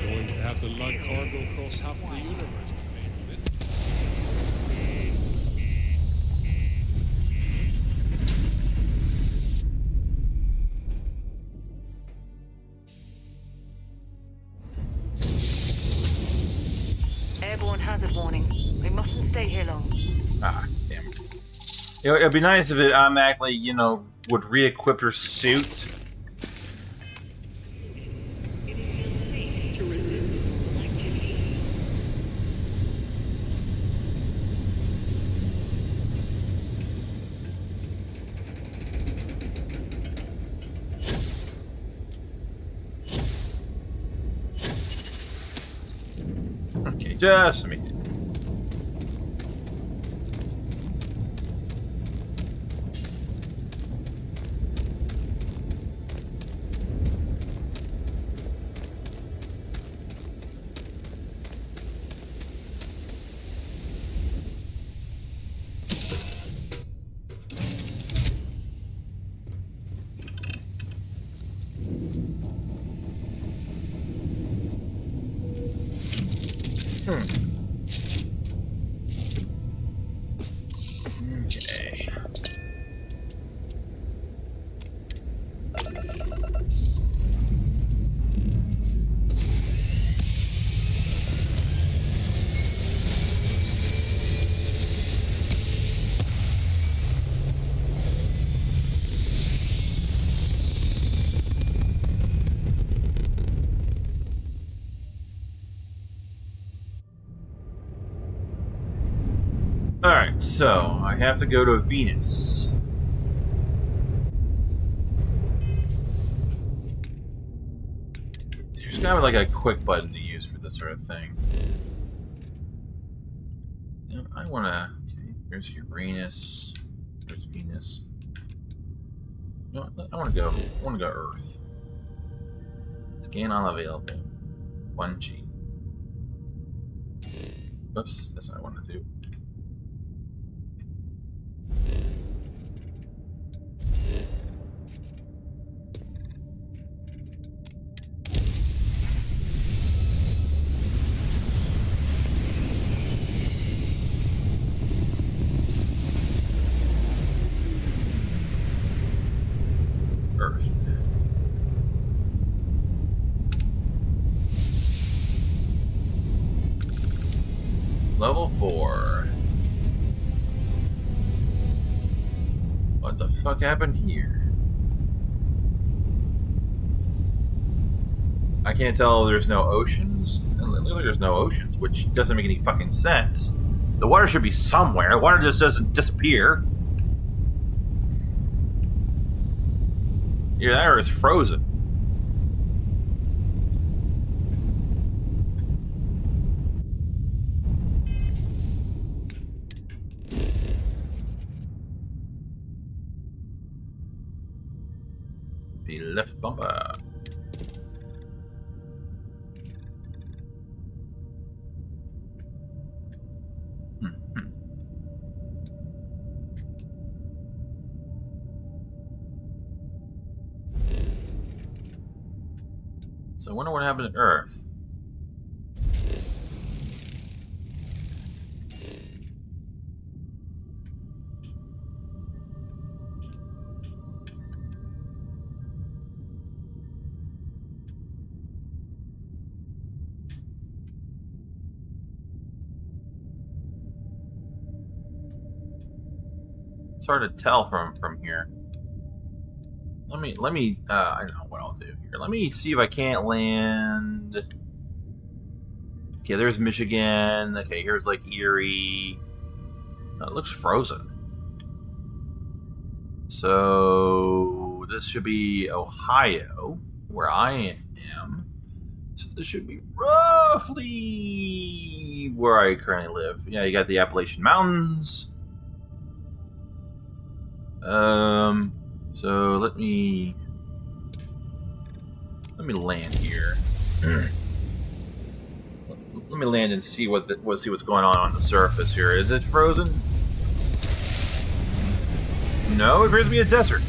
Going to have to lug cargo across half the universe to pay for this. Airborne hazard warning. We mustn't stay here long. Ah, damn. You know, it'd be nice if it automatically, you know, would re-equip your suit. Okay, just a minute. Okay. Alright, so I have to go to Venus. There's kind of like a quick button to use. used for this sort of thing. Yeah, I wanna. Okay, here's Uranus. There's Venus. No, I wanna go. I wanna go Earth. Scan unavailable. 1G. Oops, that's what I want to do. Earth. Level 4. What the fuck happened here? I can't tell there's no oceans. It looks like there's no oceans, which doesn't make any fucking sense. The water should be somewhere. The water just doesn't disappear. Either that or it's frozen. The left bumper. So I wonder what happened to Earth. It's hard to tell from here. Let me I don't know what I'll do here. Let me see if I can't land. Okay, there's Michigan. Okay, here's Lake Erie. It looks frozen. So this should be Ohio, where I am. So this should be roughly where I currently live. Yeah, you got the Appalachian Mountains. So let me land here. Let me land and see see what's going on the surface here. Is it frozen? No, it appears to be a desert.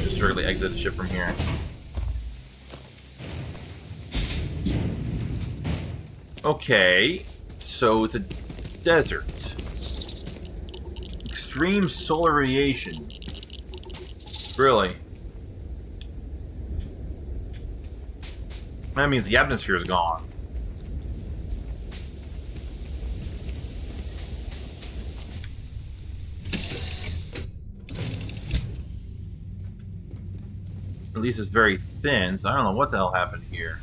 Just directly exit the ship from here. Okay, so it's a desert. Extreme solar radiation. Really? That means the atmosphere is gone. At least it's very thin, so I don't know what the hell happened here.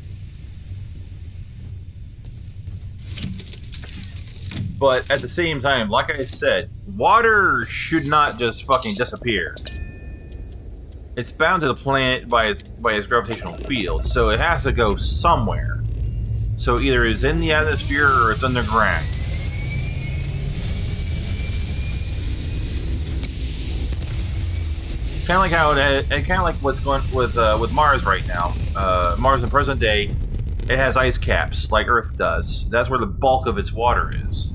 But at the same time, like I said, water should not just fucking disappear. It's bound to the planet by its gravitational field, so it has to go somewhere. So either it's in the atmosphere or it's underground. Kind of like how kind of like what's going with Mars right now. Mars in present day, it has ice caps like Earth does. That's where the bulk of its water is.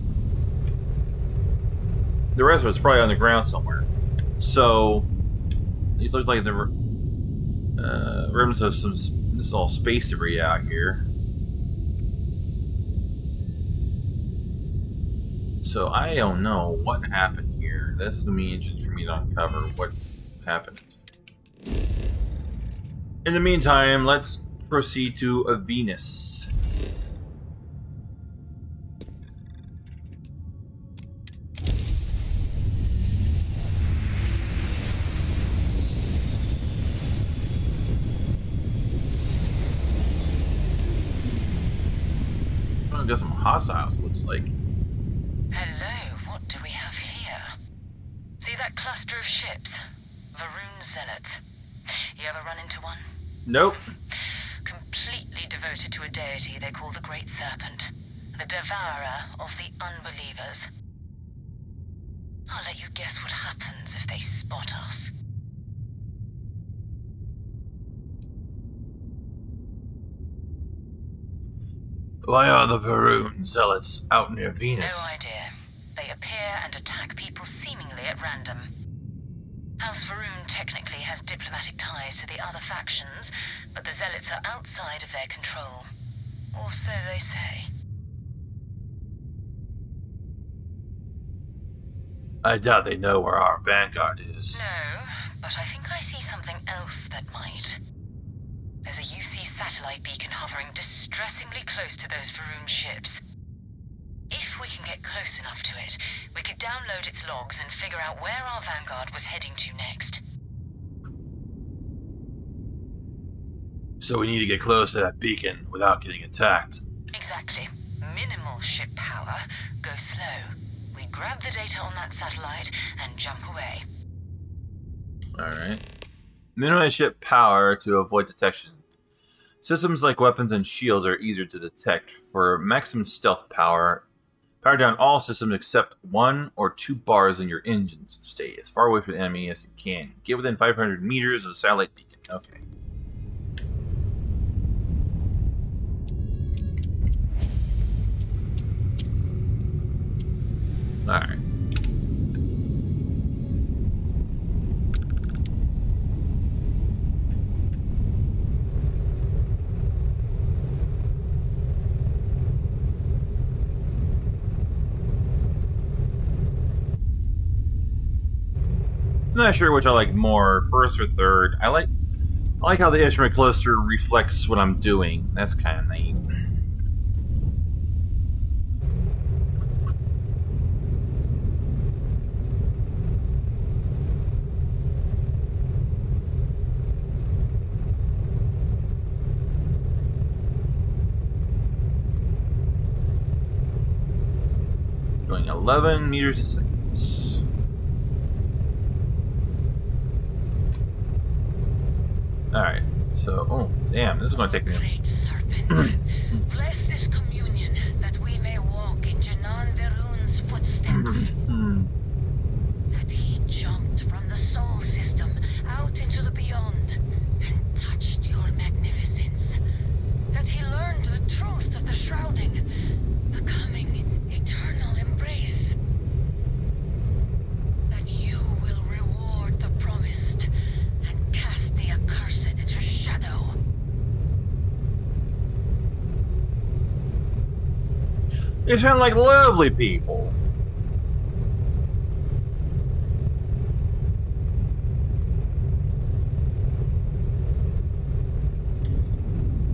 The rest of it's probably underground somewhere. So these look like the remnants of some. This is all space debris out here. So I don't know what happened here. That's gonna be interesting for me to uncover what happened. In the meantime, let's proceed to a Venus. Got some hostiles, looks like. Hello, what do we have here? that cluster of ships? Varun Zealots. You ever run into one? Nope. Completely devoted to a deity they call the Great Serpent, the devourer of the unbelievers. I'll let you guess what happens if they spot us. Why are the Varun Zealots out near Venus? No idea. They appear and attack people seemingly at random. House Varun technically has diplomatic ties to the other factions, but the Zealots are outside of their control. Or so they say. I doubt they know where our vanguard is. No, but I think I see something else that might. There's a UC satellite beacon hovering distressingly close to those Varun ships. If we can get close enough to it, we could download its logs and figure out where our vanguard was heading to next. So we need to get close to that beacon without getting attacked. Exactly. Minimal ship power. Go slow. We grab the data on that satellite and jump away. Alright. Minimize ship power to avoid detection. Systems like weapons and shields are easier to detect. For maximum stealth power, power down all systems except 1 or 2 bars in your engines. Stay as far away from the enemy as you can. Get within 500 meters of the satellite beacon. Okay. Alright. I'm not sure which I like more, first or third. I like how the instrument cluster reflects what I'm doing. That's kind of neat. Going 11 meters a second. Alright, so, oh, damn, this is going to take me... Great Serpent, bless this communion that we may walk in Janan Verun's footsteps. That he jumped from the soul system out into the beyond and touched your magnificence. That he learned the truth of the shrouding, the coming eternal embrace. That you will reward the promised and cast the accursed into shadow. They sound like lovely people.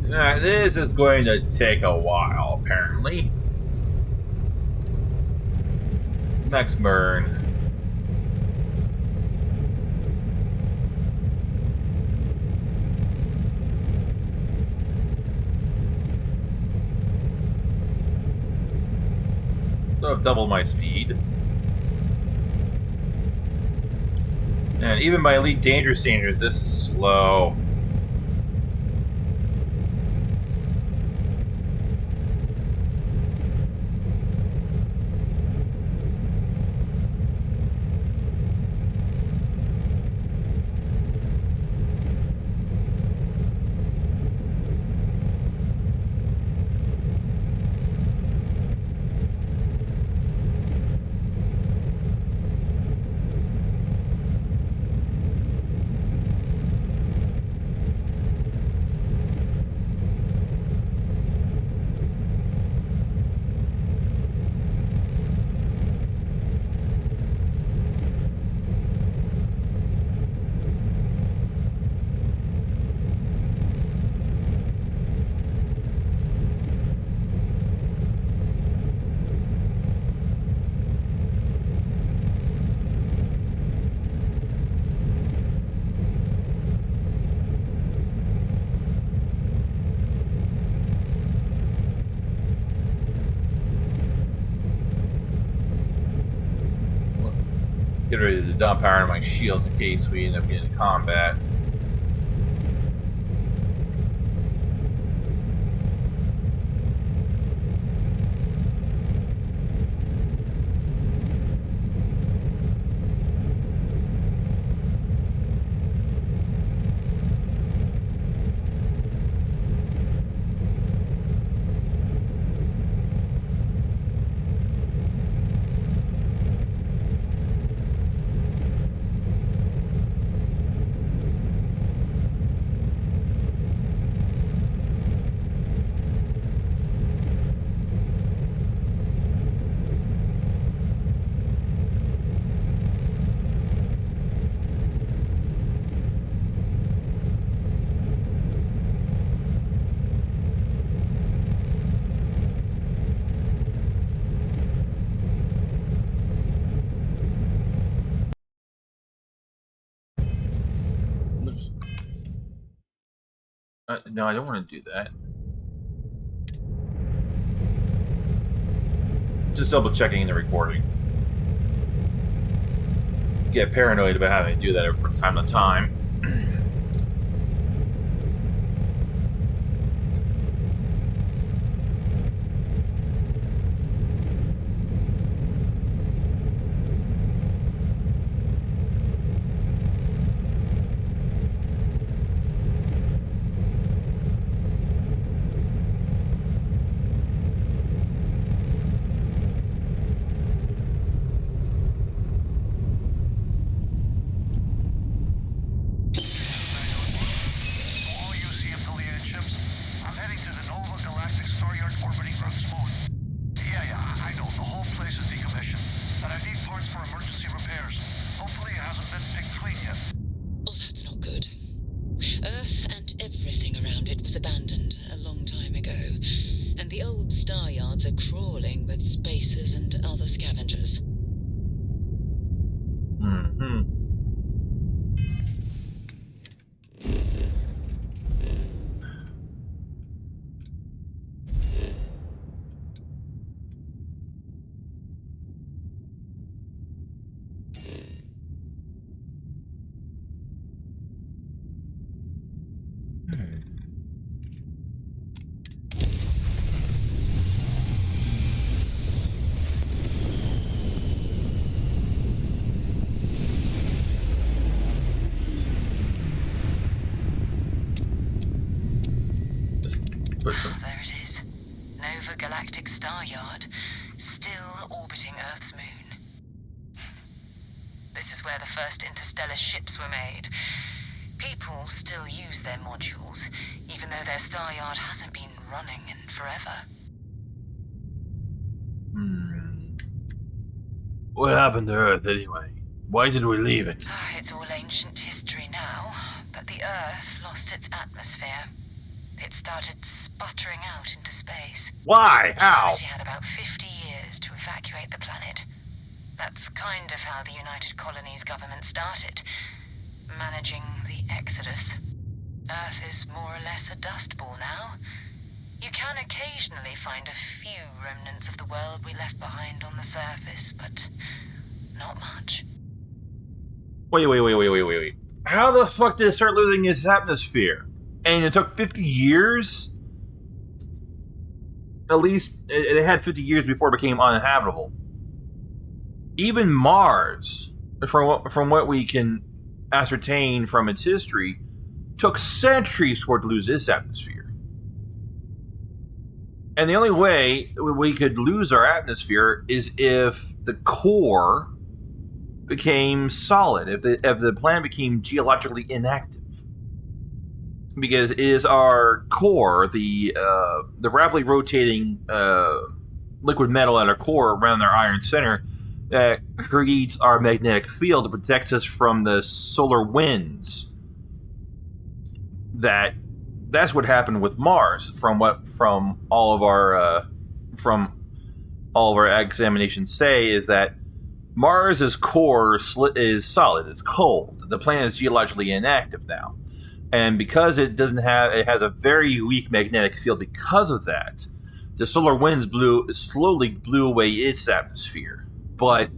Alright, this is going to take a while, apparently. Max burn. So I've doubled my speed. And even by Elite Danger standards, this is slow. Get ready to dump power into my shields in case we end up getting into combat. No, I don't want to do that. Just double checking the recording. Get paranoid about having to do that from time to time. There it is. Nova Galactic Star Yard, still orbiting Earth's moon. This is where the first interstellar ships were made. People still use their modules, even though their star yard hasn't been running in forever. What happened to Earth anyway? Why did we leave it? It's all ancient history now, but the Earth lost its atmosphere. It started sputtering out into space. Why? How? Humanity had about 50 years to evacuate the planet. That's kind of how the United Colonies government started, managing the exodus. Earth is more or less a dust ball now. You can occasionally find a few remnants of the world we left behind on the surface, but not much. Wait. How the fuck did it start losing its atmosphere? And it took 50 years? At least, it had 50 years before it became uninhabitable. Even Mars, from what we can ascertain from its history, took centuries for it to lose its atmosphere. And the only way we could lose our atmosphere is if the core became solid, if the planet became geologically inactive. Because it is our core, the rapidly rotating liquid metal at our core around our iron center, that creates our magnetic field that protects us from the solar winds. That's what happened with Mars. From all of our examinations say is that Mars's core is solid, it's cold. The planet is geologically inactive now. And because it has a very weak magnetic field because of that, the solar winds slowly blew away its atmosphere. But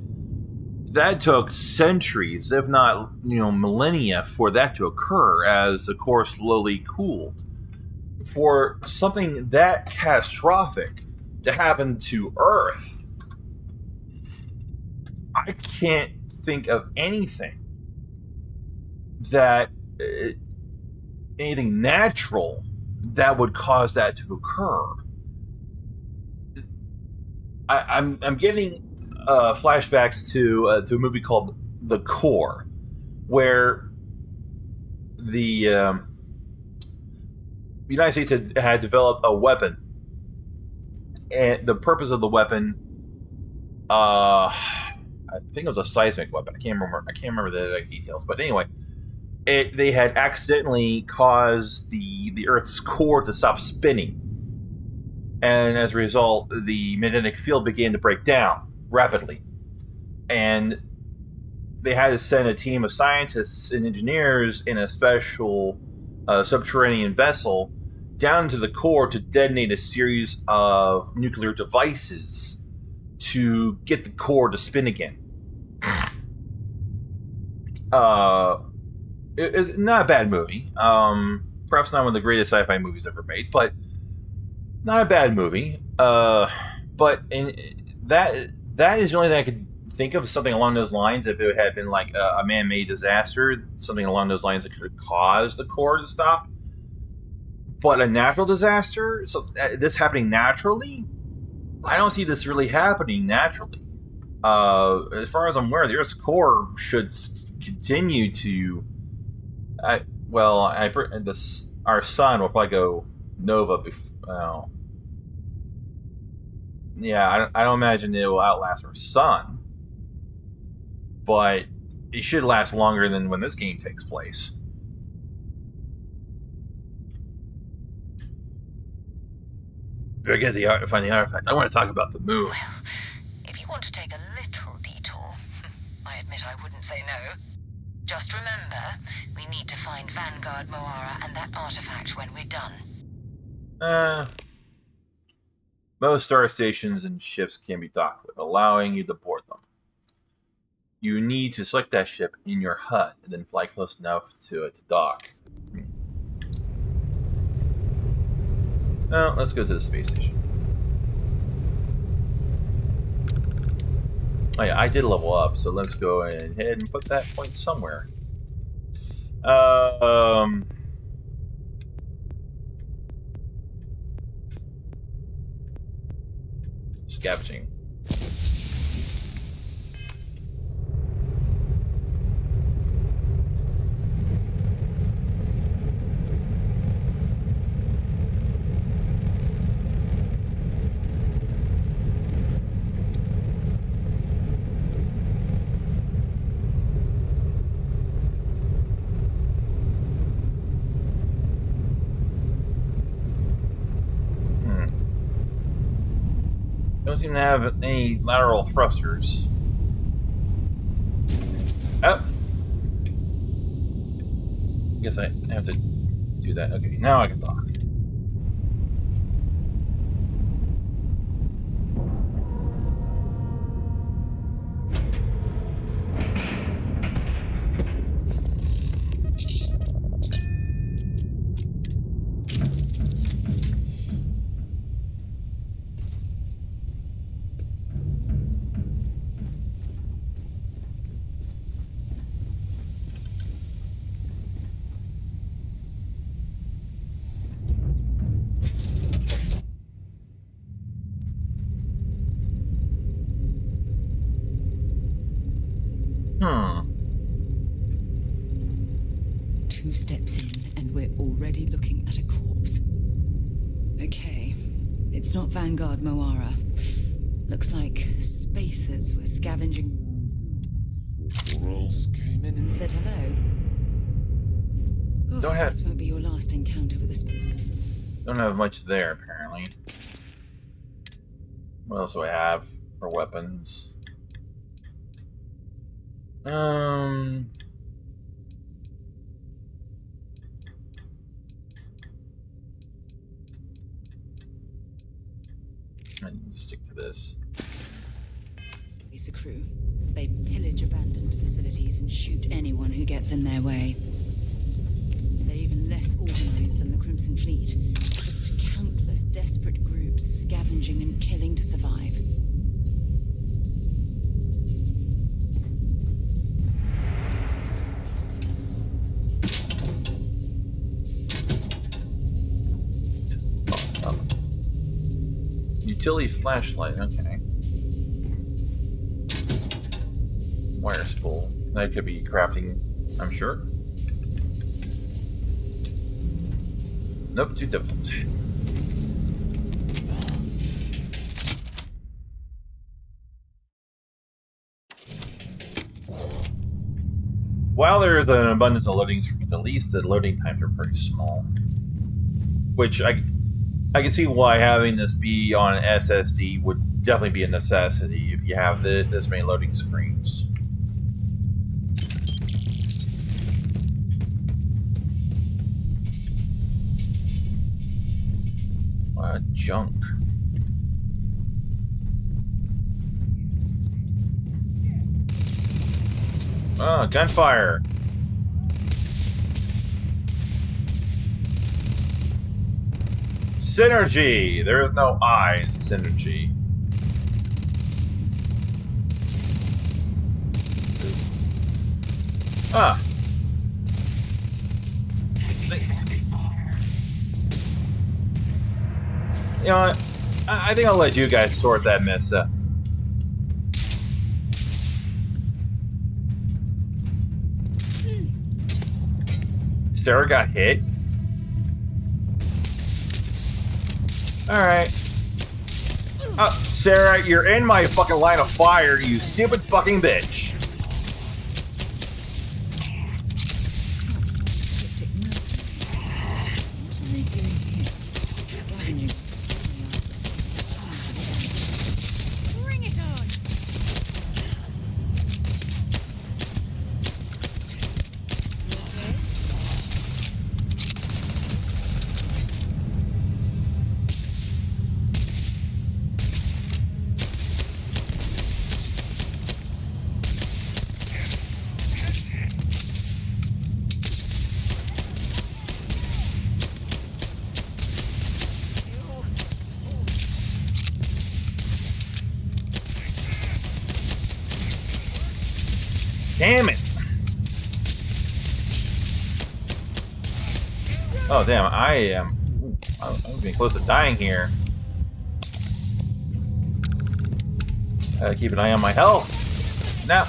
that took centuries, if not millennia, for that to occur as the core slowly cooled. For something that catastrophic to happen to Earth, I can't think of anything anything natural that would cause that to occur. I'm getting flashbacks to a movie called The Core, where the United States had developed a weapon, and the purpose of the weapon, I think it was a seismic weapon. I can't remember the exact details, but anyway, they had accidentally caused the Earth's core to stop spinning, and as a result, the magnetic field began to break down rapidly, and they had to send a team of scientists and engineers in a special subterranean vessel down to the core to detonate a series of nuclear devices to get the core to spin again. It's not a bad movie. Perhaps not one of the greatest sci-fi movies ever made, but not a bad movie. But that is the only thing I could think of, something along those lines. If it had been like a man-made disaster, something along those lines that could have caused the core to stop. But a natural disaster, so this happening naturally, I don't see this really happening naturally. As far as I'm aware, the Earth's core should continue to. Our sun will probably go nova before. Yeah, I don't imagine it will outlast our sun, but it should last longer than when this game takes place. Forget find the artifact. I want to talk about the moon. Well, if you want to take a little detour, I admit I wouldn't say no. Just remember, we need to find Vanguard Moara and that artifact when we're done. Most star stations and ships can be docked with, allowing you to board them. You need to select that ship in your HUD and then fly close enough to it to dock. Well, let's go to the space station. Oh yeah, I did level up, so let's go ahead and put that point somewhere. Scavenging. Don't seem to have any lateral thrusters. Oh! Guess I have to do that. Okay, now I can dock. Two steps in, and we're already looking at a corpse. Okay, it's not Vanguard Moara. Looks like spacers were scavenging. Came in and said hello. Oh, this won't be your last encounter with a Don't have much there, apparently. What else do I have for weapons? I need to stick to this. a crew. They pillage abandoned facilities and shoot anyone who gets in their way. They're even less organized than the Crimson Fleet. Just countless desperate groups scavenging and killing to survive. Utility flashlight, okay. Wire spool. That could be crafting, I'm sure. Nope, too difficult. While there's an abundance of loading screens, at least the loading times are pretty small. Which I can see why having this be on an SSD would definitely be a necessity if you have this many loading screens. What junk. Oh, gunfire. Synergy! There is no I in synergy. Ah. You know what? I think I'll let you guys sort that mess up. Sarah got hit? Alright. Sarah, you're in my fucking line of fire, you stupid fucking bitch. Damn it! Oh damn, I'm getting close to dying here. Gotta keep an eye on my health. Now,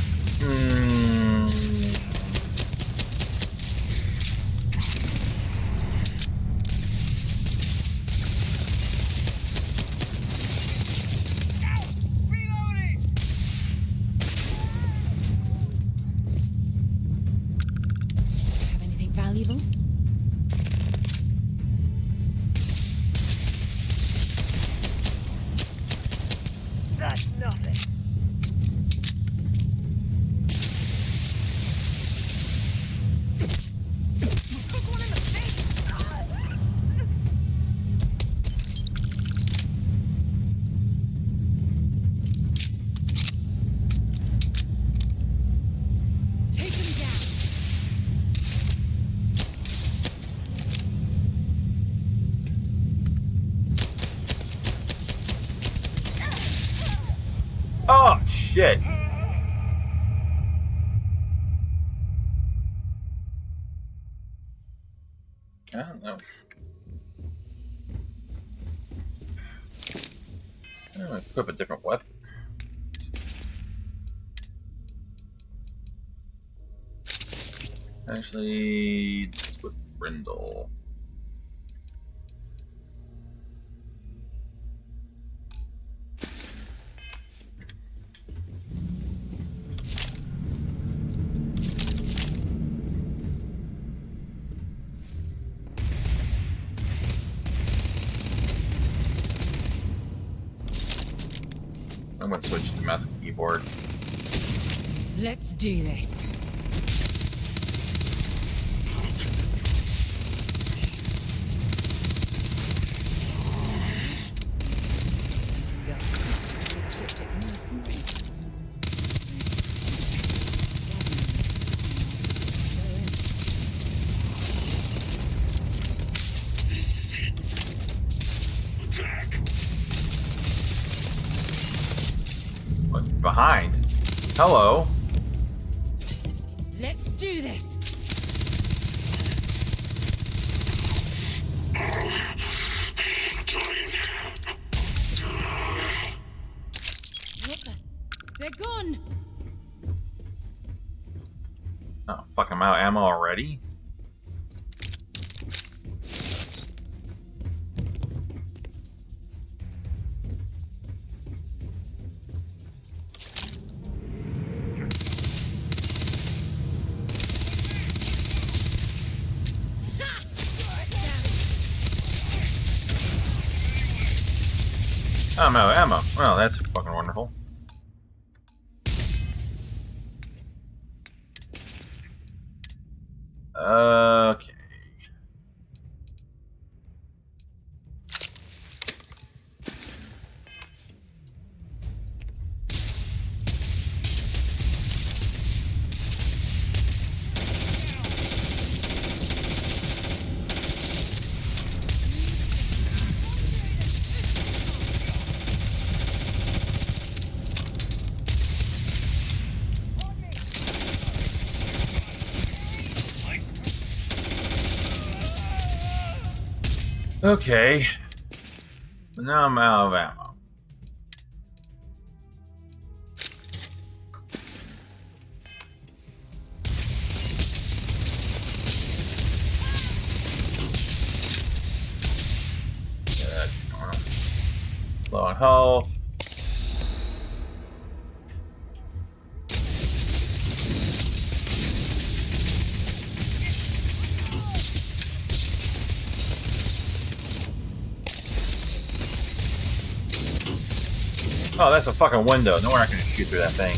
oh shit! I don't know. I'm gonna equip a different weapon. Actually, let's go with Brindle. I'm going to switch to mouse and keyboard. Let's do this. Hello. Let's do this. They're gone. Oh, fuck, I'm out of ammo already? I'm out of ammo. Well, that's fucking wonderful. Okay. Okay. Now I'm out of ammo. Low on health. Oh, that's a fucking window. No, we're not going to shoot through that thing.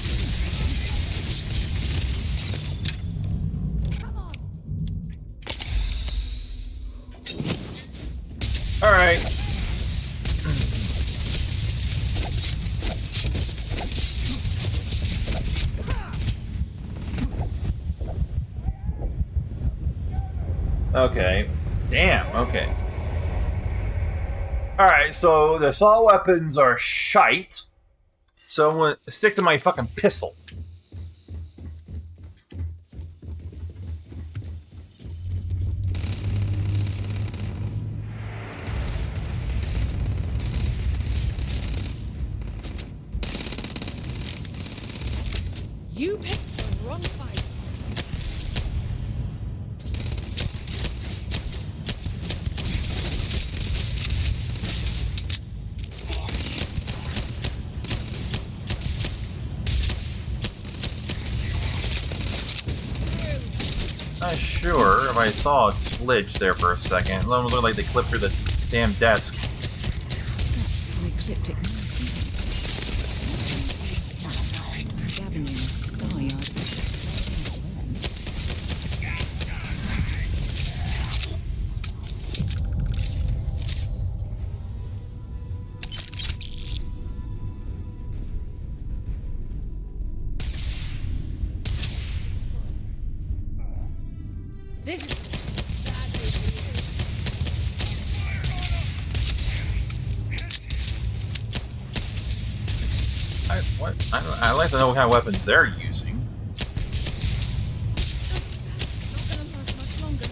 Alright. Okay. Damn, okay. Alright, so the assault weapons are shite. So I'm gonna stick to my fucking pistol. You picked the wrong fight. Not sure if I saw a glitch there for a second. It almost looked like they clipped through the damn desk. It's an ecliptic mercy. Stabbing in the sky yards. This is I'd like to know what kind of weapons they're using. not gonna last much longer.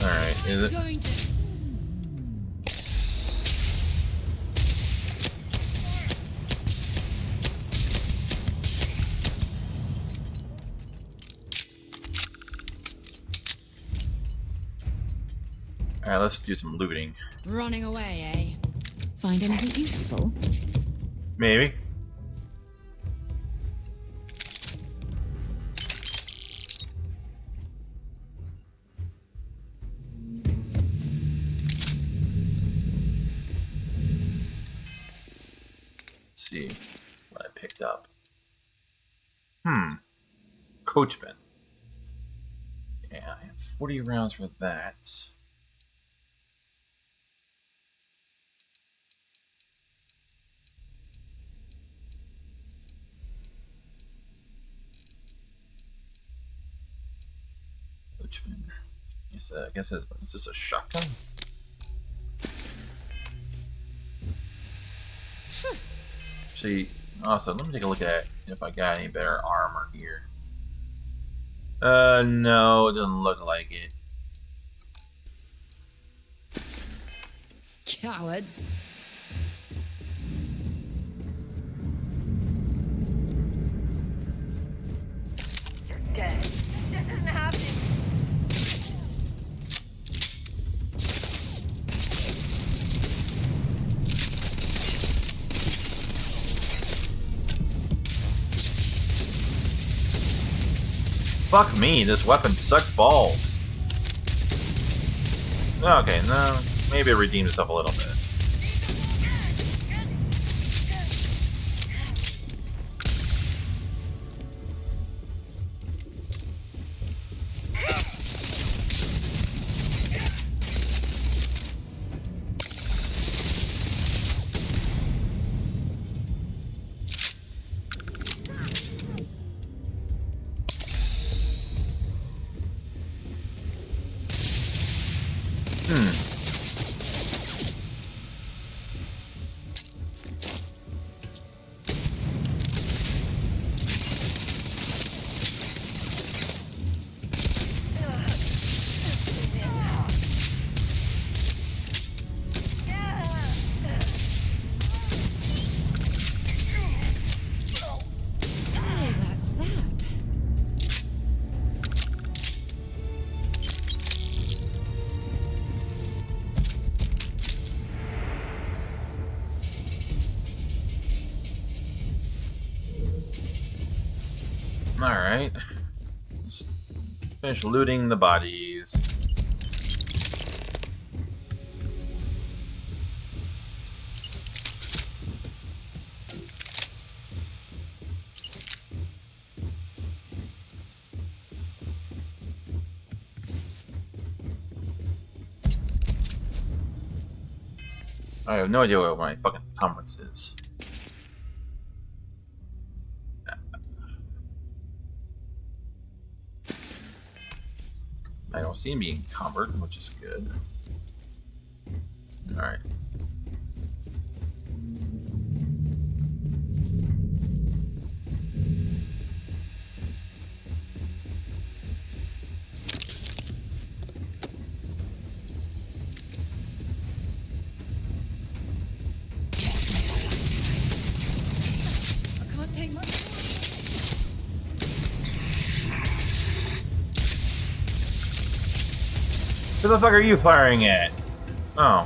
Alright, is it? Going to Alright, let's do some looting. running away, eh? Find anything useful? Maybe. Let's see what I picked up. Coachman. Yeah, I have 40 rounds for that. Coachman. I guess is this a shotgun? actually, also, let me take a look at if I got any better armor here. No, it doesn't look like it. Cowards. You're dead. This isn't happening. Fuck me, this weapon sucks balls. Okay, no, maybe it redeemed itself a little bit. Alright. Let's finish looting the bodies. I have no idea what my fucking conference is. I don't see him being encumbered, which is good. Alright. I can't take much. Who the fuck are you firing at? Oh.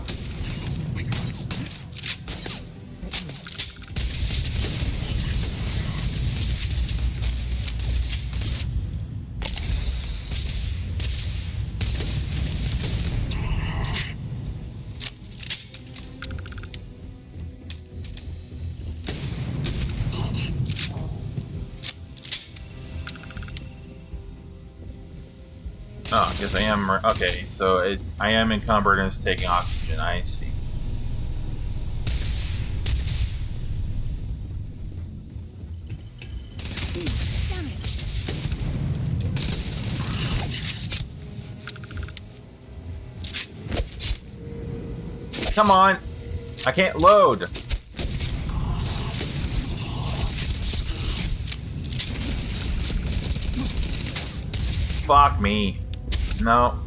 Oh, I guess I am. Okay, so I am encumbered and it's taking oxygen. I see. Damn it. Come on! I can't load! Fuck me. No.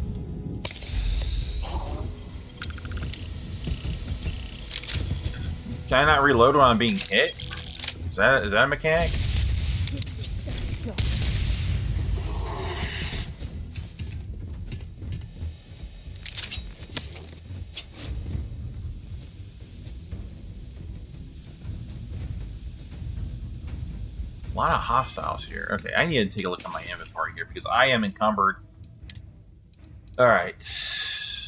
Can I not reload when I'm being hit? Is that a mechanic? A lot of hostiles here. Okay, I need to take a look at my inventory here because I am encumbered. Alright.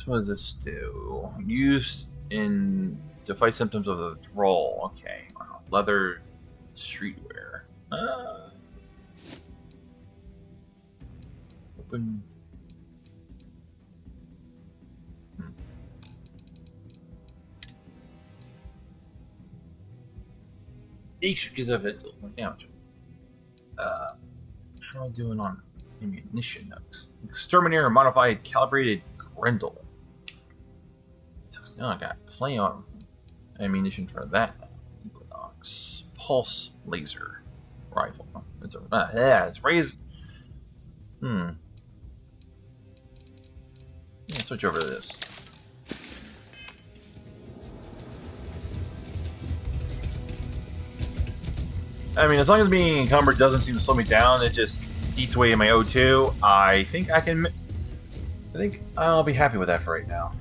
What does this do? Used to fight symptoms of the droll. Okay. Wow. Leather streetwear. Open. Each gives a bit more damage. How am I doing on ammunition nooks? Exterminator modified calibrated Grendel. So now I got plenty of ammunition for that. Equinox. pulse laser rifle. It's a yeah, it's raised. Let's switch over to this. I mean, as long as being encumbered doesn't seem to slow me down, it just eats away at my O2. I think I'll be happy with that for right now.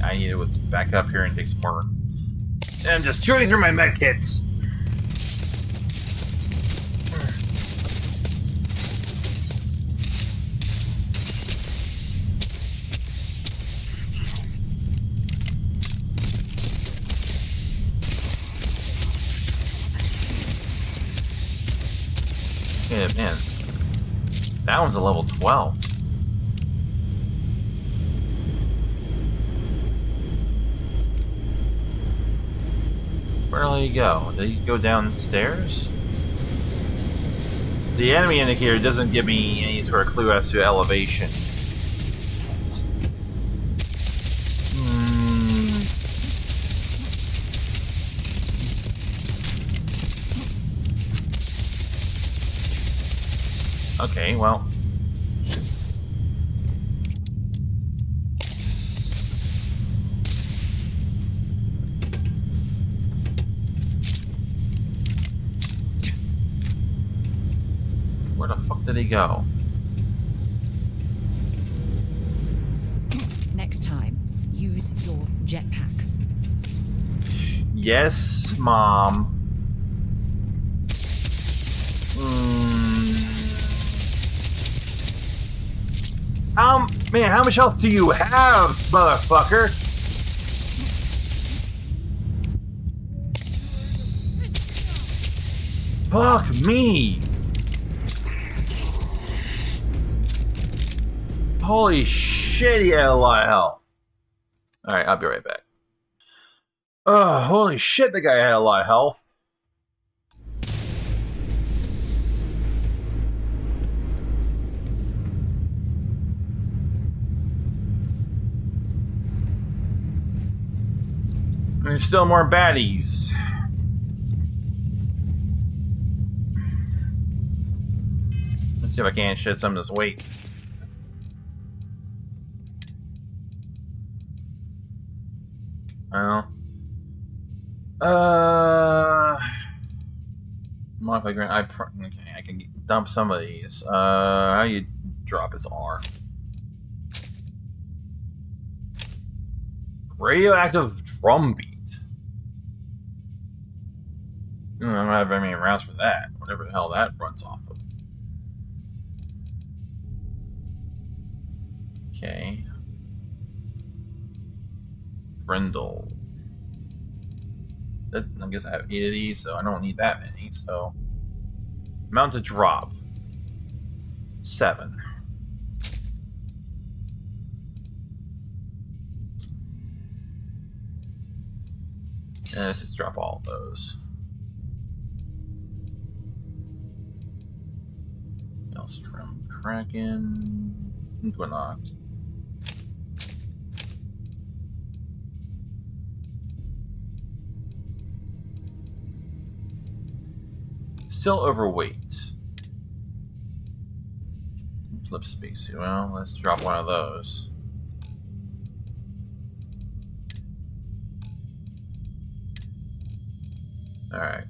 I need to back up here and take some more. And I'm just shooting through my med kits. Yeah, man. That one's a level 12. Where did he go? Did he go downstairs? The enemy indicator doesn't give me any sort of clue as to elevation. Okay, well. Where the fuck did he go? Next time, use your jetpack. Yes, Mom. Man, how much health do you have, motherfucker? Fuck me. Holy shit, he had a lot of health. Alright, I'll be right back. Oh, holy shit, the guy had a lot of health. There's still more baddies. Let's see if I can't shed some of this weight. Well, modify ground. Okay, I can dump some of these. How do you drop his R? Radioactive drumbeat. I don't have very many rounds for that. Whatever the hell that runs off of. Okay. Frindle. I guess I have 8 of these, so I don't need that many. So, amount to drop 7. And let's just drop all of those. Maelstrom, Kraken, Equinox. Still overweight. Flip spacesuit. Well, let's drop one of those. Alright.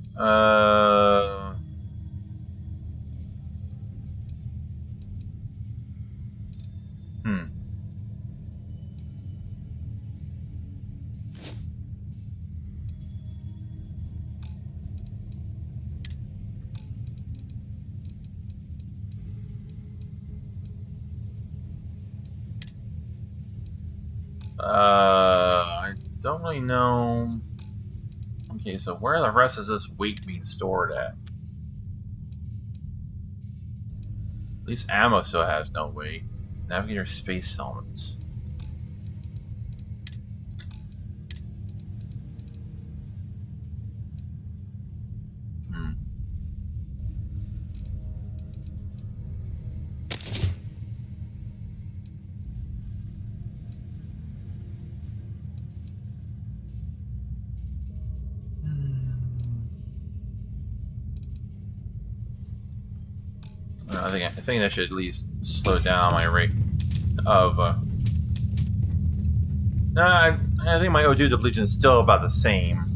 I don't really know. Okay, so where the rest is this weight being stored at? At least ammo still has no weight. Navigator space elements. I think I should at least slow down my rate of. I think my O2 depletion is still about the same.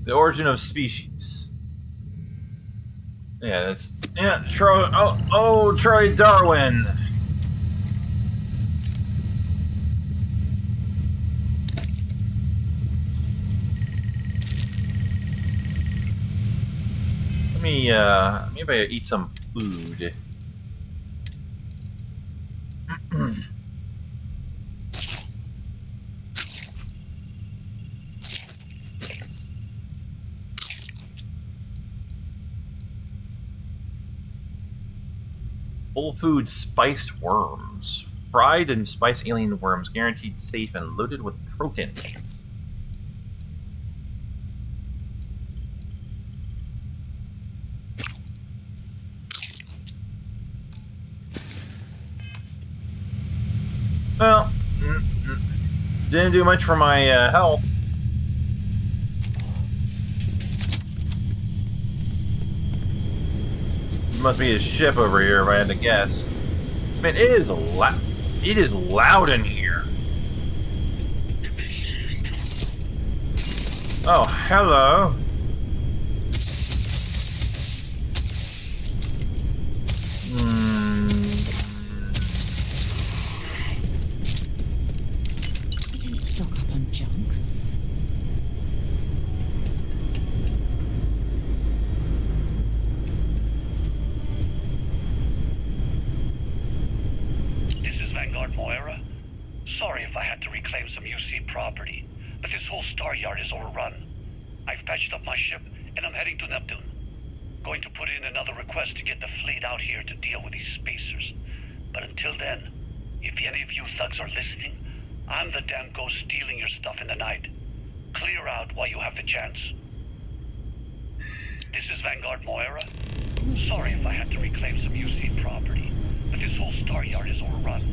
The origin of species. Yeah, that's Charlie. Oh, Charlie Darwin. Maybe I eat some food. Whole food spiced worms. Fried and spiced alien worms, guaranteed safe and loaded with protein. Well, didn't do much for my health. Must be his ship over here, if I had to guess. Man, it is loud in here. Oh, hello. You didn't stock up on junk. Moira. Sorry if I had to reclaim some UC property, but this whole star yard is overrun. I've patched up my ship, and I'm heading to Neptune. Going to put in another request to get the fleet out here to deal with these spacers. But until then, if any of you thugs are listening, I'm the damn ghost stealing your stuff in the night. Clear out while you have the chance. This is Vanguard Moira. Sorry if I had to reclaim some UC property, but this whole star yard is overrun.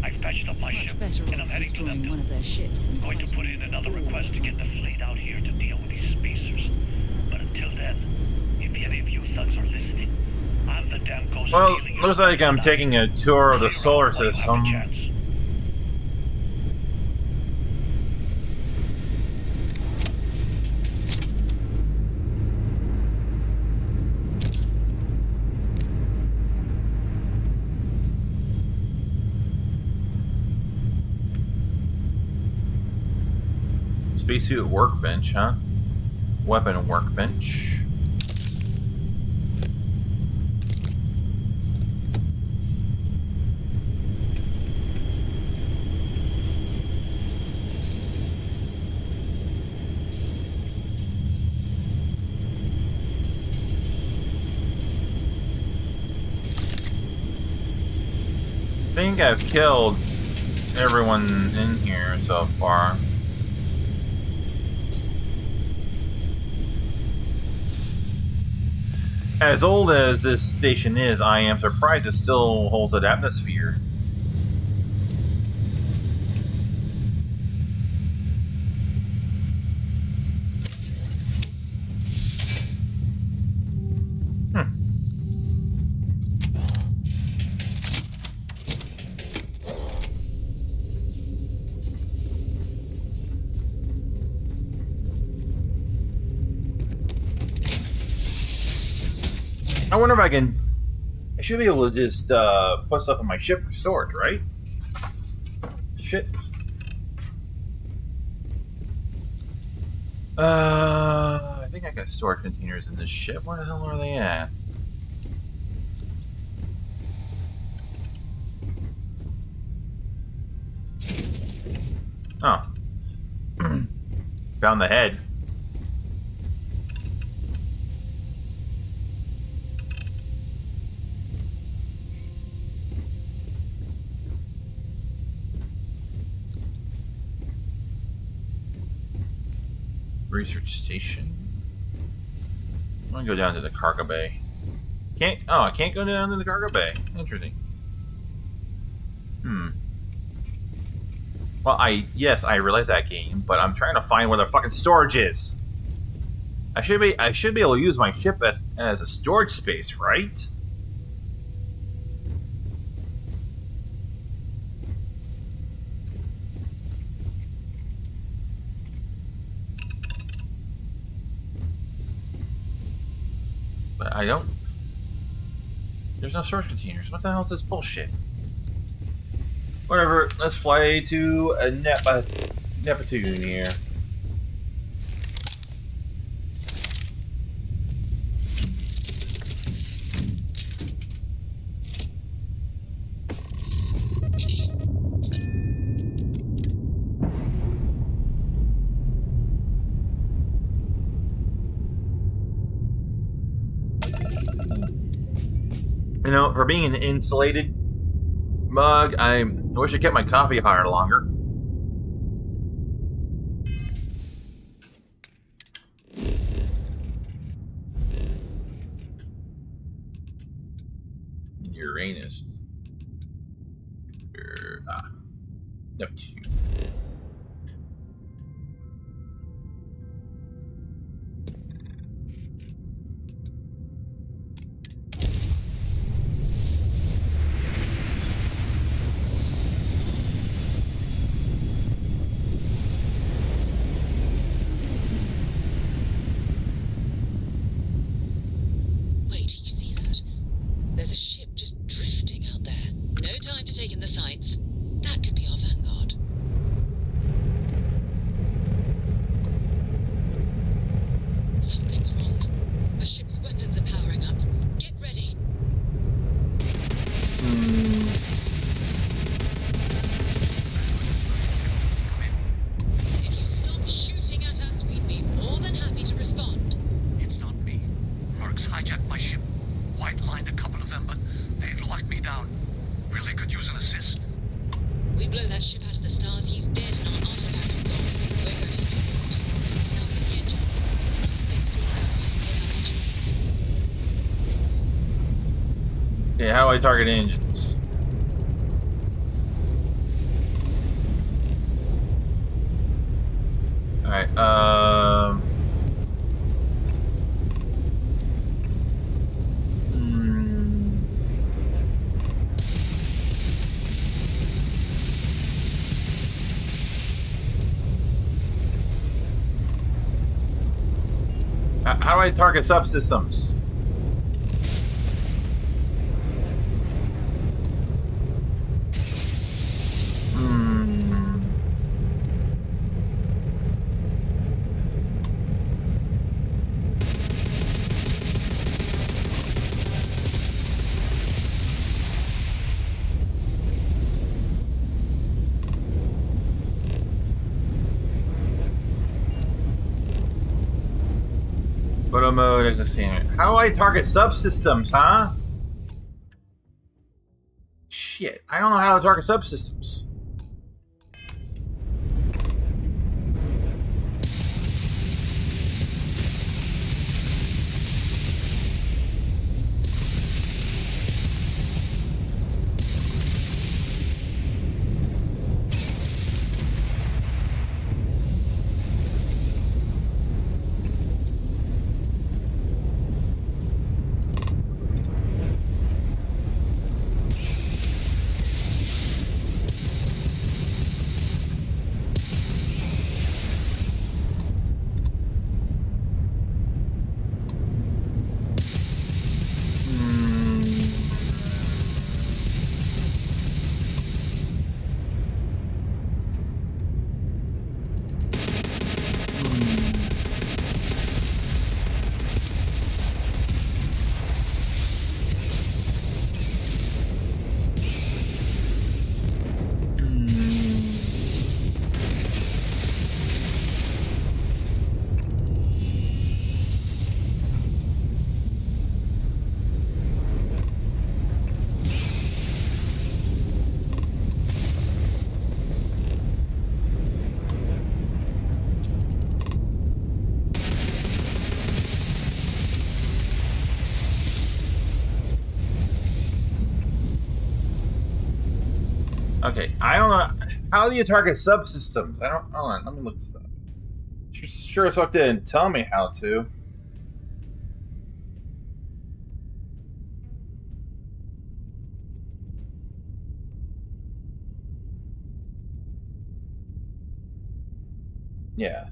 I've patched up my ship, and I'm heading to Neptune. One of their ships than going to put in another request to get the fleet out here to deal with these spacers. But until then, if any of you thugs are listening, I'm the damn ghost. Well, looks like I'm taking a tour of the solar system. Spacesuit workbench, huh? Weapon workbench. think I've killed everyone in here so far. As old as this station is, I am surprised it still holds an atmosphere. I wonder if I can... I should be able to just put stuff in my ship for storage, right? Shit. I think I got storage containers in this ship. Where the hell are they at? Oh. Found the head. Research station. I'm gonna go down to the cargo bay. I can't go down to the cargo bay. Interesting. Well, yes, I realize that game, but I'm trying to find where the fucking storage is. I should be able to use my ship as a storage space, right? But I don't... There's no storage containers. What the hell is this bullshit? Whatever, let's fly to Neptune here. You know, for being an insulated mug, I wish I kept my coffee hotter longer. Uranus. Neptune. Okay, how do I target engines? Alright, how do I target subsystems? Photo mode, existing. How do I target subsystems, huh? Shit. Shit, I don't know how to target subsystems. Okay, I don't know. How do you target subsystems? I don't. Hold on, let me look this up. Sure as fuck didn't tell me how to. Yeah.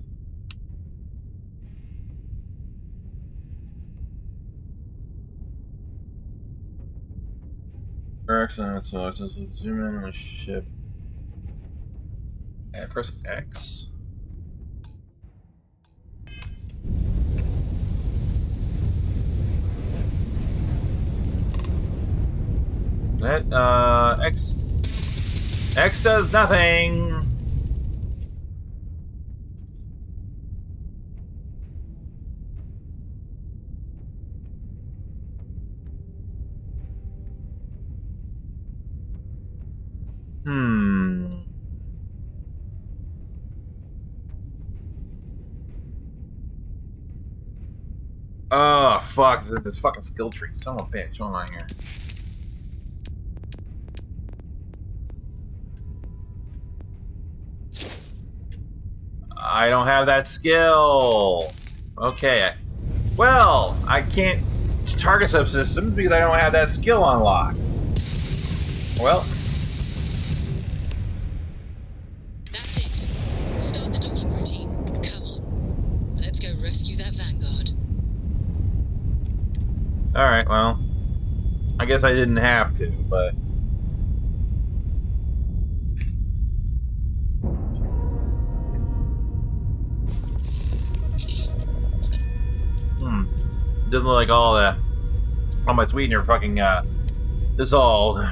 Excellent. So just zoom in on the ship. And press X. That X does nothing. Oh fuck! This fucking skill tree. Son of a bitch. Hold on here. I don't have that skill. Okay. Well, I can't target subsystems because I don't have that skill unlocked. Well. That's it. Start the docking routine. Come on. Let's go rescue that Vanguard. Alright, well. I guess I didn't have to, but... Doesn't look like all my sweetener fucking dissolved.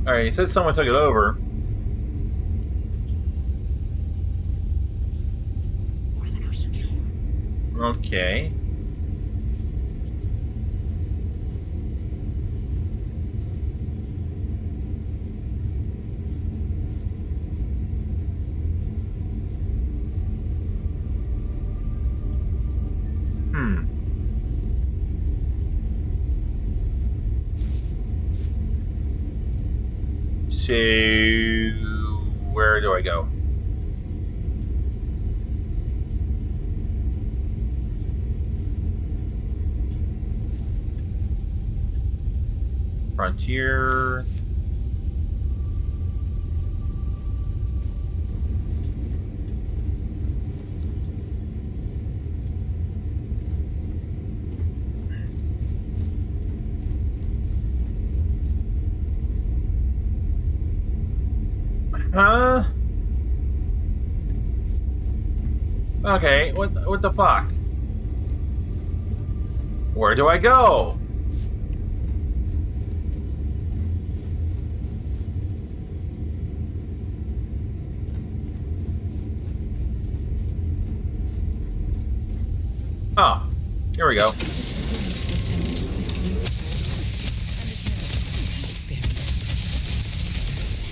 Alright, he said someone took it over. Okay. So, where do I go? Frontier. Huh? Okay, what the fuck? Where do I go? Oh, here we go.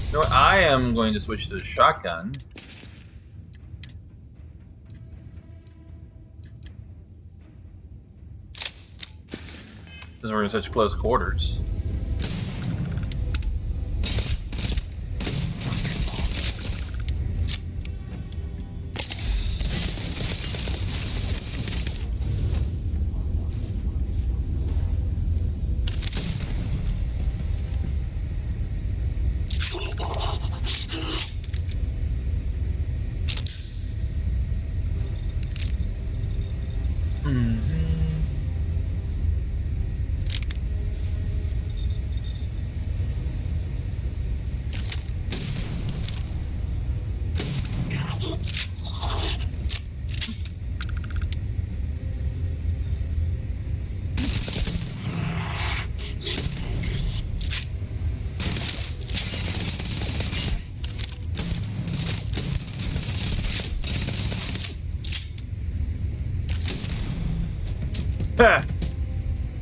You know what? I am going to switch to the shotgun. Since we're in such close quarters.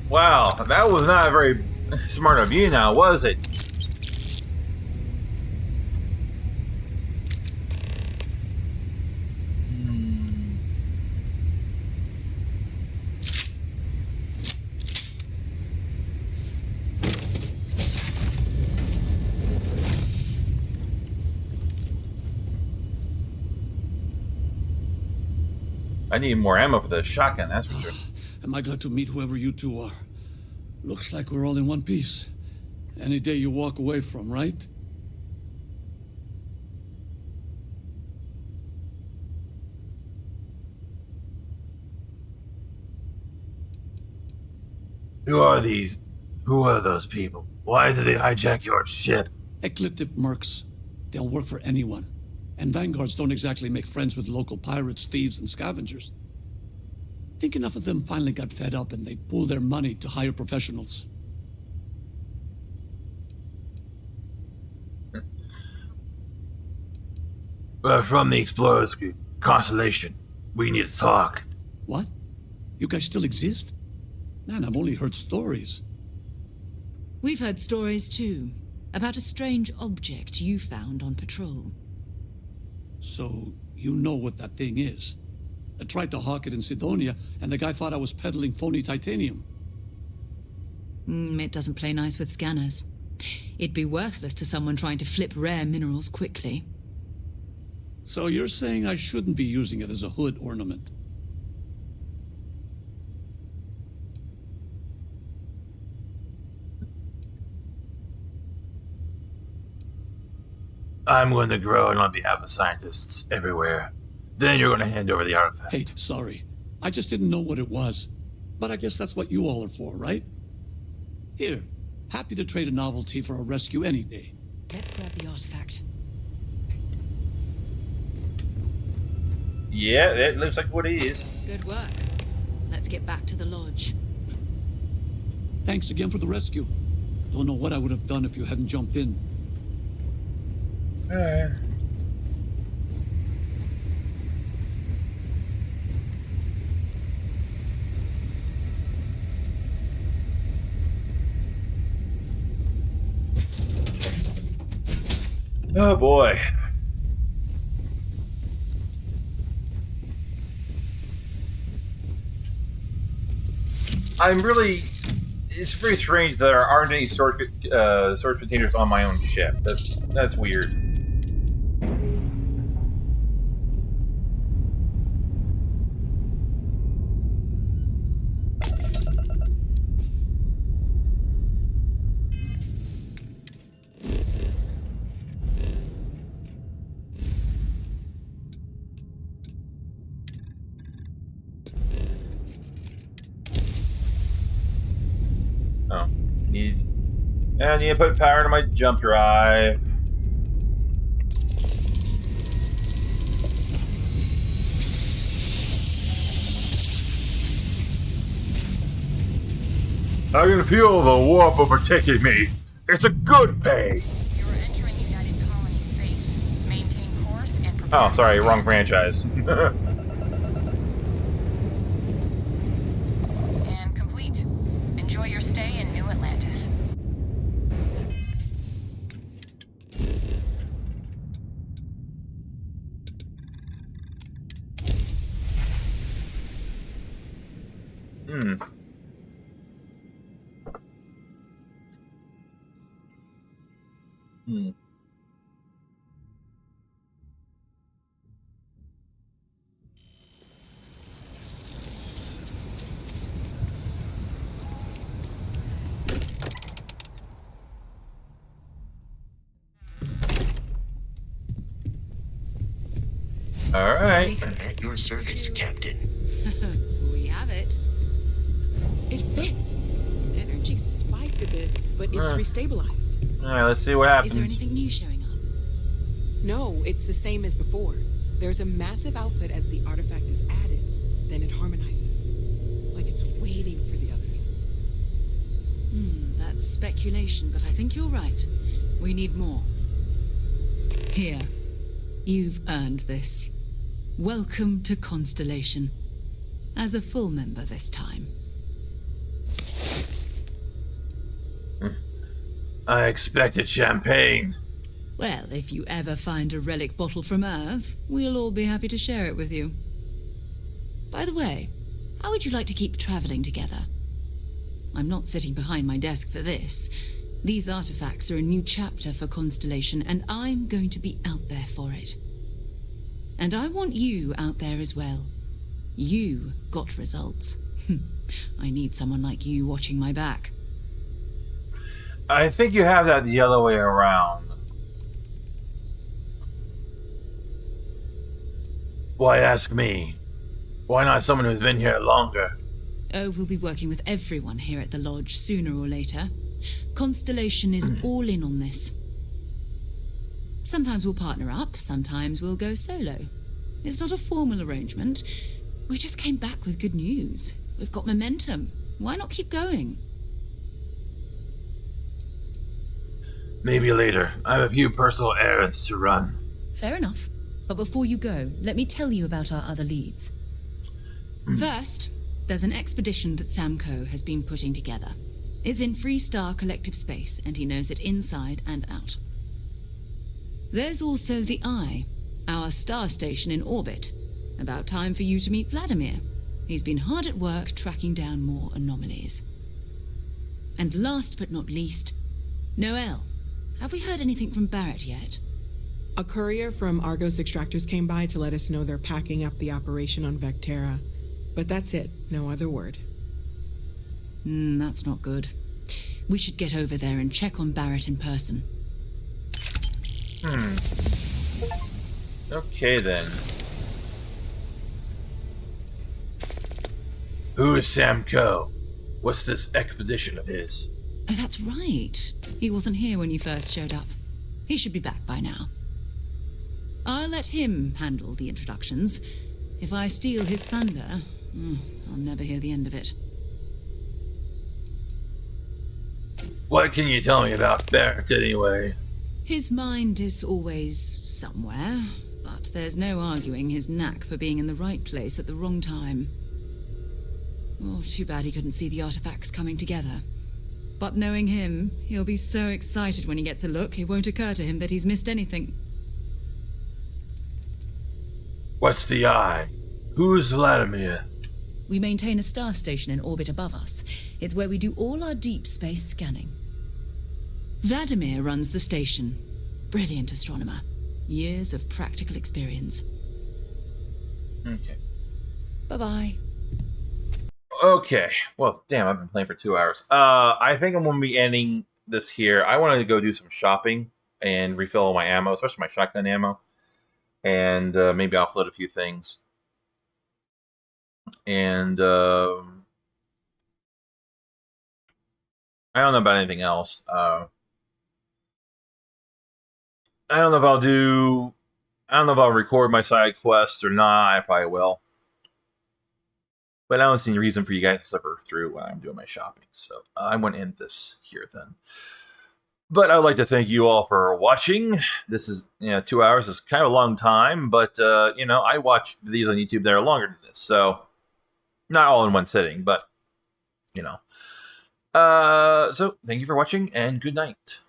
Wow, that was not very smart of you now, was it? I need more ammo for the shotgun, that's for sure. Am I glad to meet whoever you two are? Looks like we're all in one piece. Any day you walk away from, right? Who are these? Who are those people? Why did they hijack your ship? Ecliptic mercs. They'll work for anyone. And vanguards don't exactly make friends with local pirates, thieves, and scavengers. Think enough of them finally got fed up and they pooled their money to hire professionals. We're from the Explorers Constellation. We need to talk. What? You guys still exist? Man, I've only heard stories. We've heard stories too, about a strange object you found on patrol. So, you know what that thing is? I tried to hawk it in Sidonia, and the guy thought I was peddling phony titanium. It doesn't play nice with scanners. It'd be worthless to someone trying to flip rare minerals quickly. So you're saying I shouldn't be using it as a hood ornament? I'm going to grow it on behalf of scientists everywhere. Then you're going to hand over the artifact. Hey, sorry. I just didn't know what it was. But I guess that's what you all are for, right? Here, happy to trade a novelty for a rescue any day. Let's grab the artifact. Yeah, that looks like what it is. Good work. Let's get back to the lodge. Thanks again for the rescue. Don't know what I would have done if you hadn't jumped in. Oh boy. It's very strange that there aren't any storage containers on my own ship. That's weird. And I need to put power into my jump drive. I can feel the warp overtaking me. It's a good pay. You're entering United Colony space. Maintain course and prepare. Oh, sorry, wrong franchise. And complete. Enjoy your stay in New Atlantis. Hmm. Hmm. All right. At your service, Captain. We have it. It fits. Energy spiked a bit, but it's restabilized. All right, let's see what happens. Is there anything new showing up? No, it's the same as before. There's a massive output as the artifact is added, then it harmonizes. Like it's waiting for the others. That's speculation, but I think you're right. We need more. Here. You've earned this. Welcome to Constellation. As a full member this time. I expected champagne. Well, if you ever find a relic bottle from Earth, we'll all be happy to share it with you. By the way, how would you like to keep traveling together? I'm not sitting behind my desk for this. These artifacts are a new chapter for Constellation, and I'm going to be out there for it. And I want you out there as well. You got results. I need someone like you watching my back. I think you have that the other way around. Why ask me? Why not someone who's been here longer? Oh, we'll be working with everyone here at the Lodge sooner or later. Constellation is all in on this. Sometimes we'll partner up, sometimes we'll go solo. It's not a formal arrangement. We just came back with good news. We've got momentum. Why not keep going? Maybe later. I have a few personal errands to run. Fair enough. But before you go, let me tell you about our other leads. First, there's an expedition that Samco has been putting together. It's in Freestar Collective Space, and he knows it inside and out. There's also the Eye, our star station in orbit. About time for you to meet Vladimir. He's been hard at work tracking down more anomalies. And last but not least, Noel. Have we heard anything from Barrett yet? A courier from Argos Extractors came by to let us know they're packing up the operation on Vectera. But that's it. No other word. That's not good. We should get over there and check on Barrett in person. Okay, then. Who is Sam Coe? What's this expedition of his? Oh, that's right. He wasn't here when you first showed up. He should be back by now. I'll let him handle the introductions. If I steal his thunder, I'll never hear the end of it. What can you tell me about Barrett, anyway? His mind is always somewhere, but there's no arguing his knack for being in the right place at the wrong time. Oh, too bad he couldn't see the artifacts coming together. But knowing him, he'll be so excited when he gets a look, it won't occur to him that he's missed anything. What's the Eye? Who's Vladimir? We maintain a star station in orbit above us. It's where we do all our deep space scanning. Vladimir runs the station. Brilliant astronomer. Years of practical experience. Okay. Bye-bye. Okay. Well, damn, I've been playing for 2 hours. I think I'm going to be ending this here. I wanted to go do some shopping and refill all my ammo, especially my shotgun ammo. And maybe offload a few things. And I I don't know about anything else. I don't know if I'll record my side quest or not. I probably will. But I don't see any reason for you guys to suffer through when I'm doing my shopping. So I won't end this here then. But I'd like to thank you all for watching. This is, 2 hours is kind of a long time, but, I watch videos on YouTube that are longer than this. So not all in one sitting, but, so thank you for watching and good night.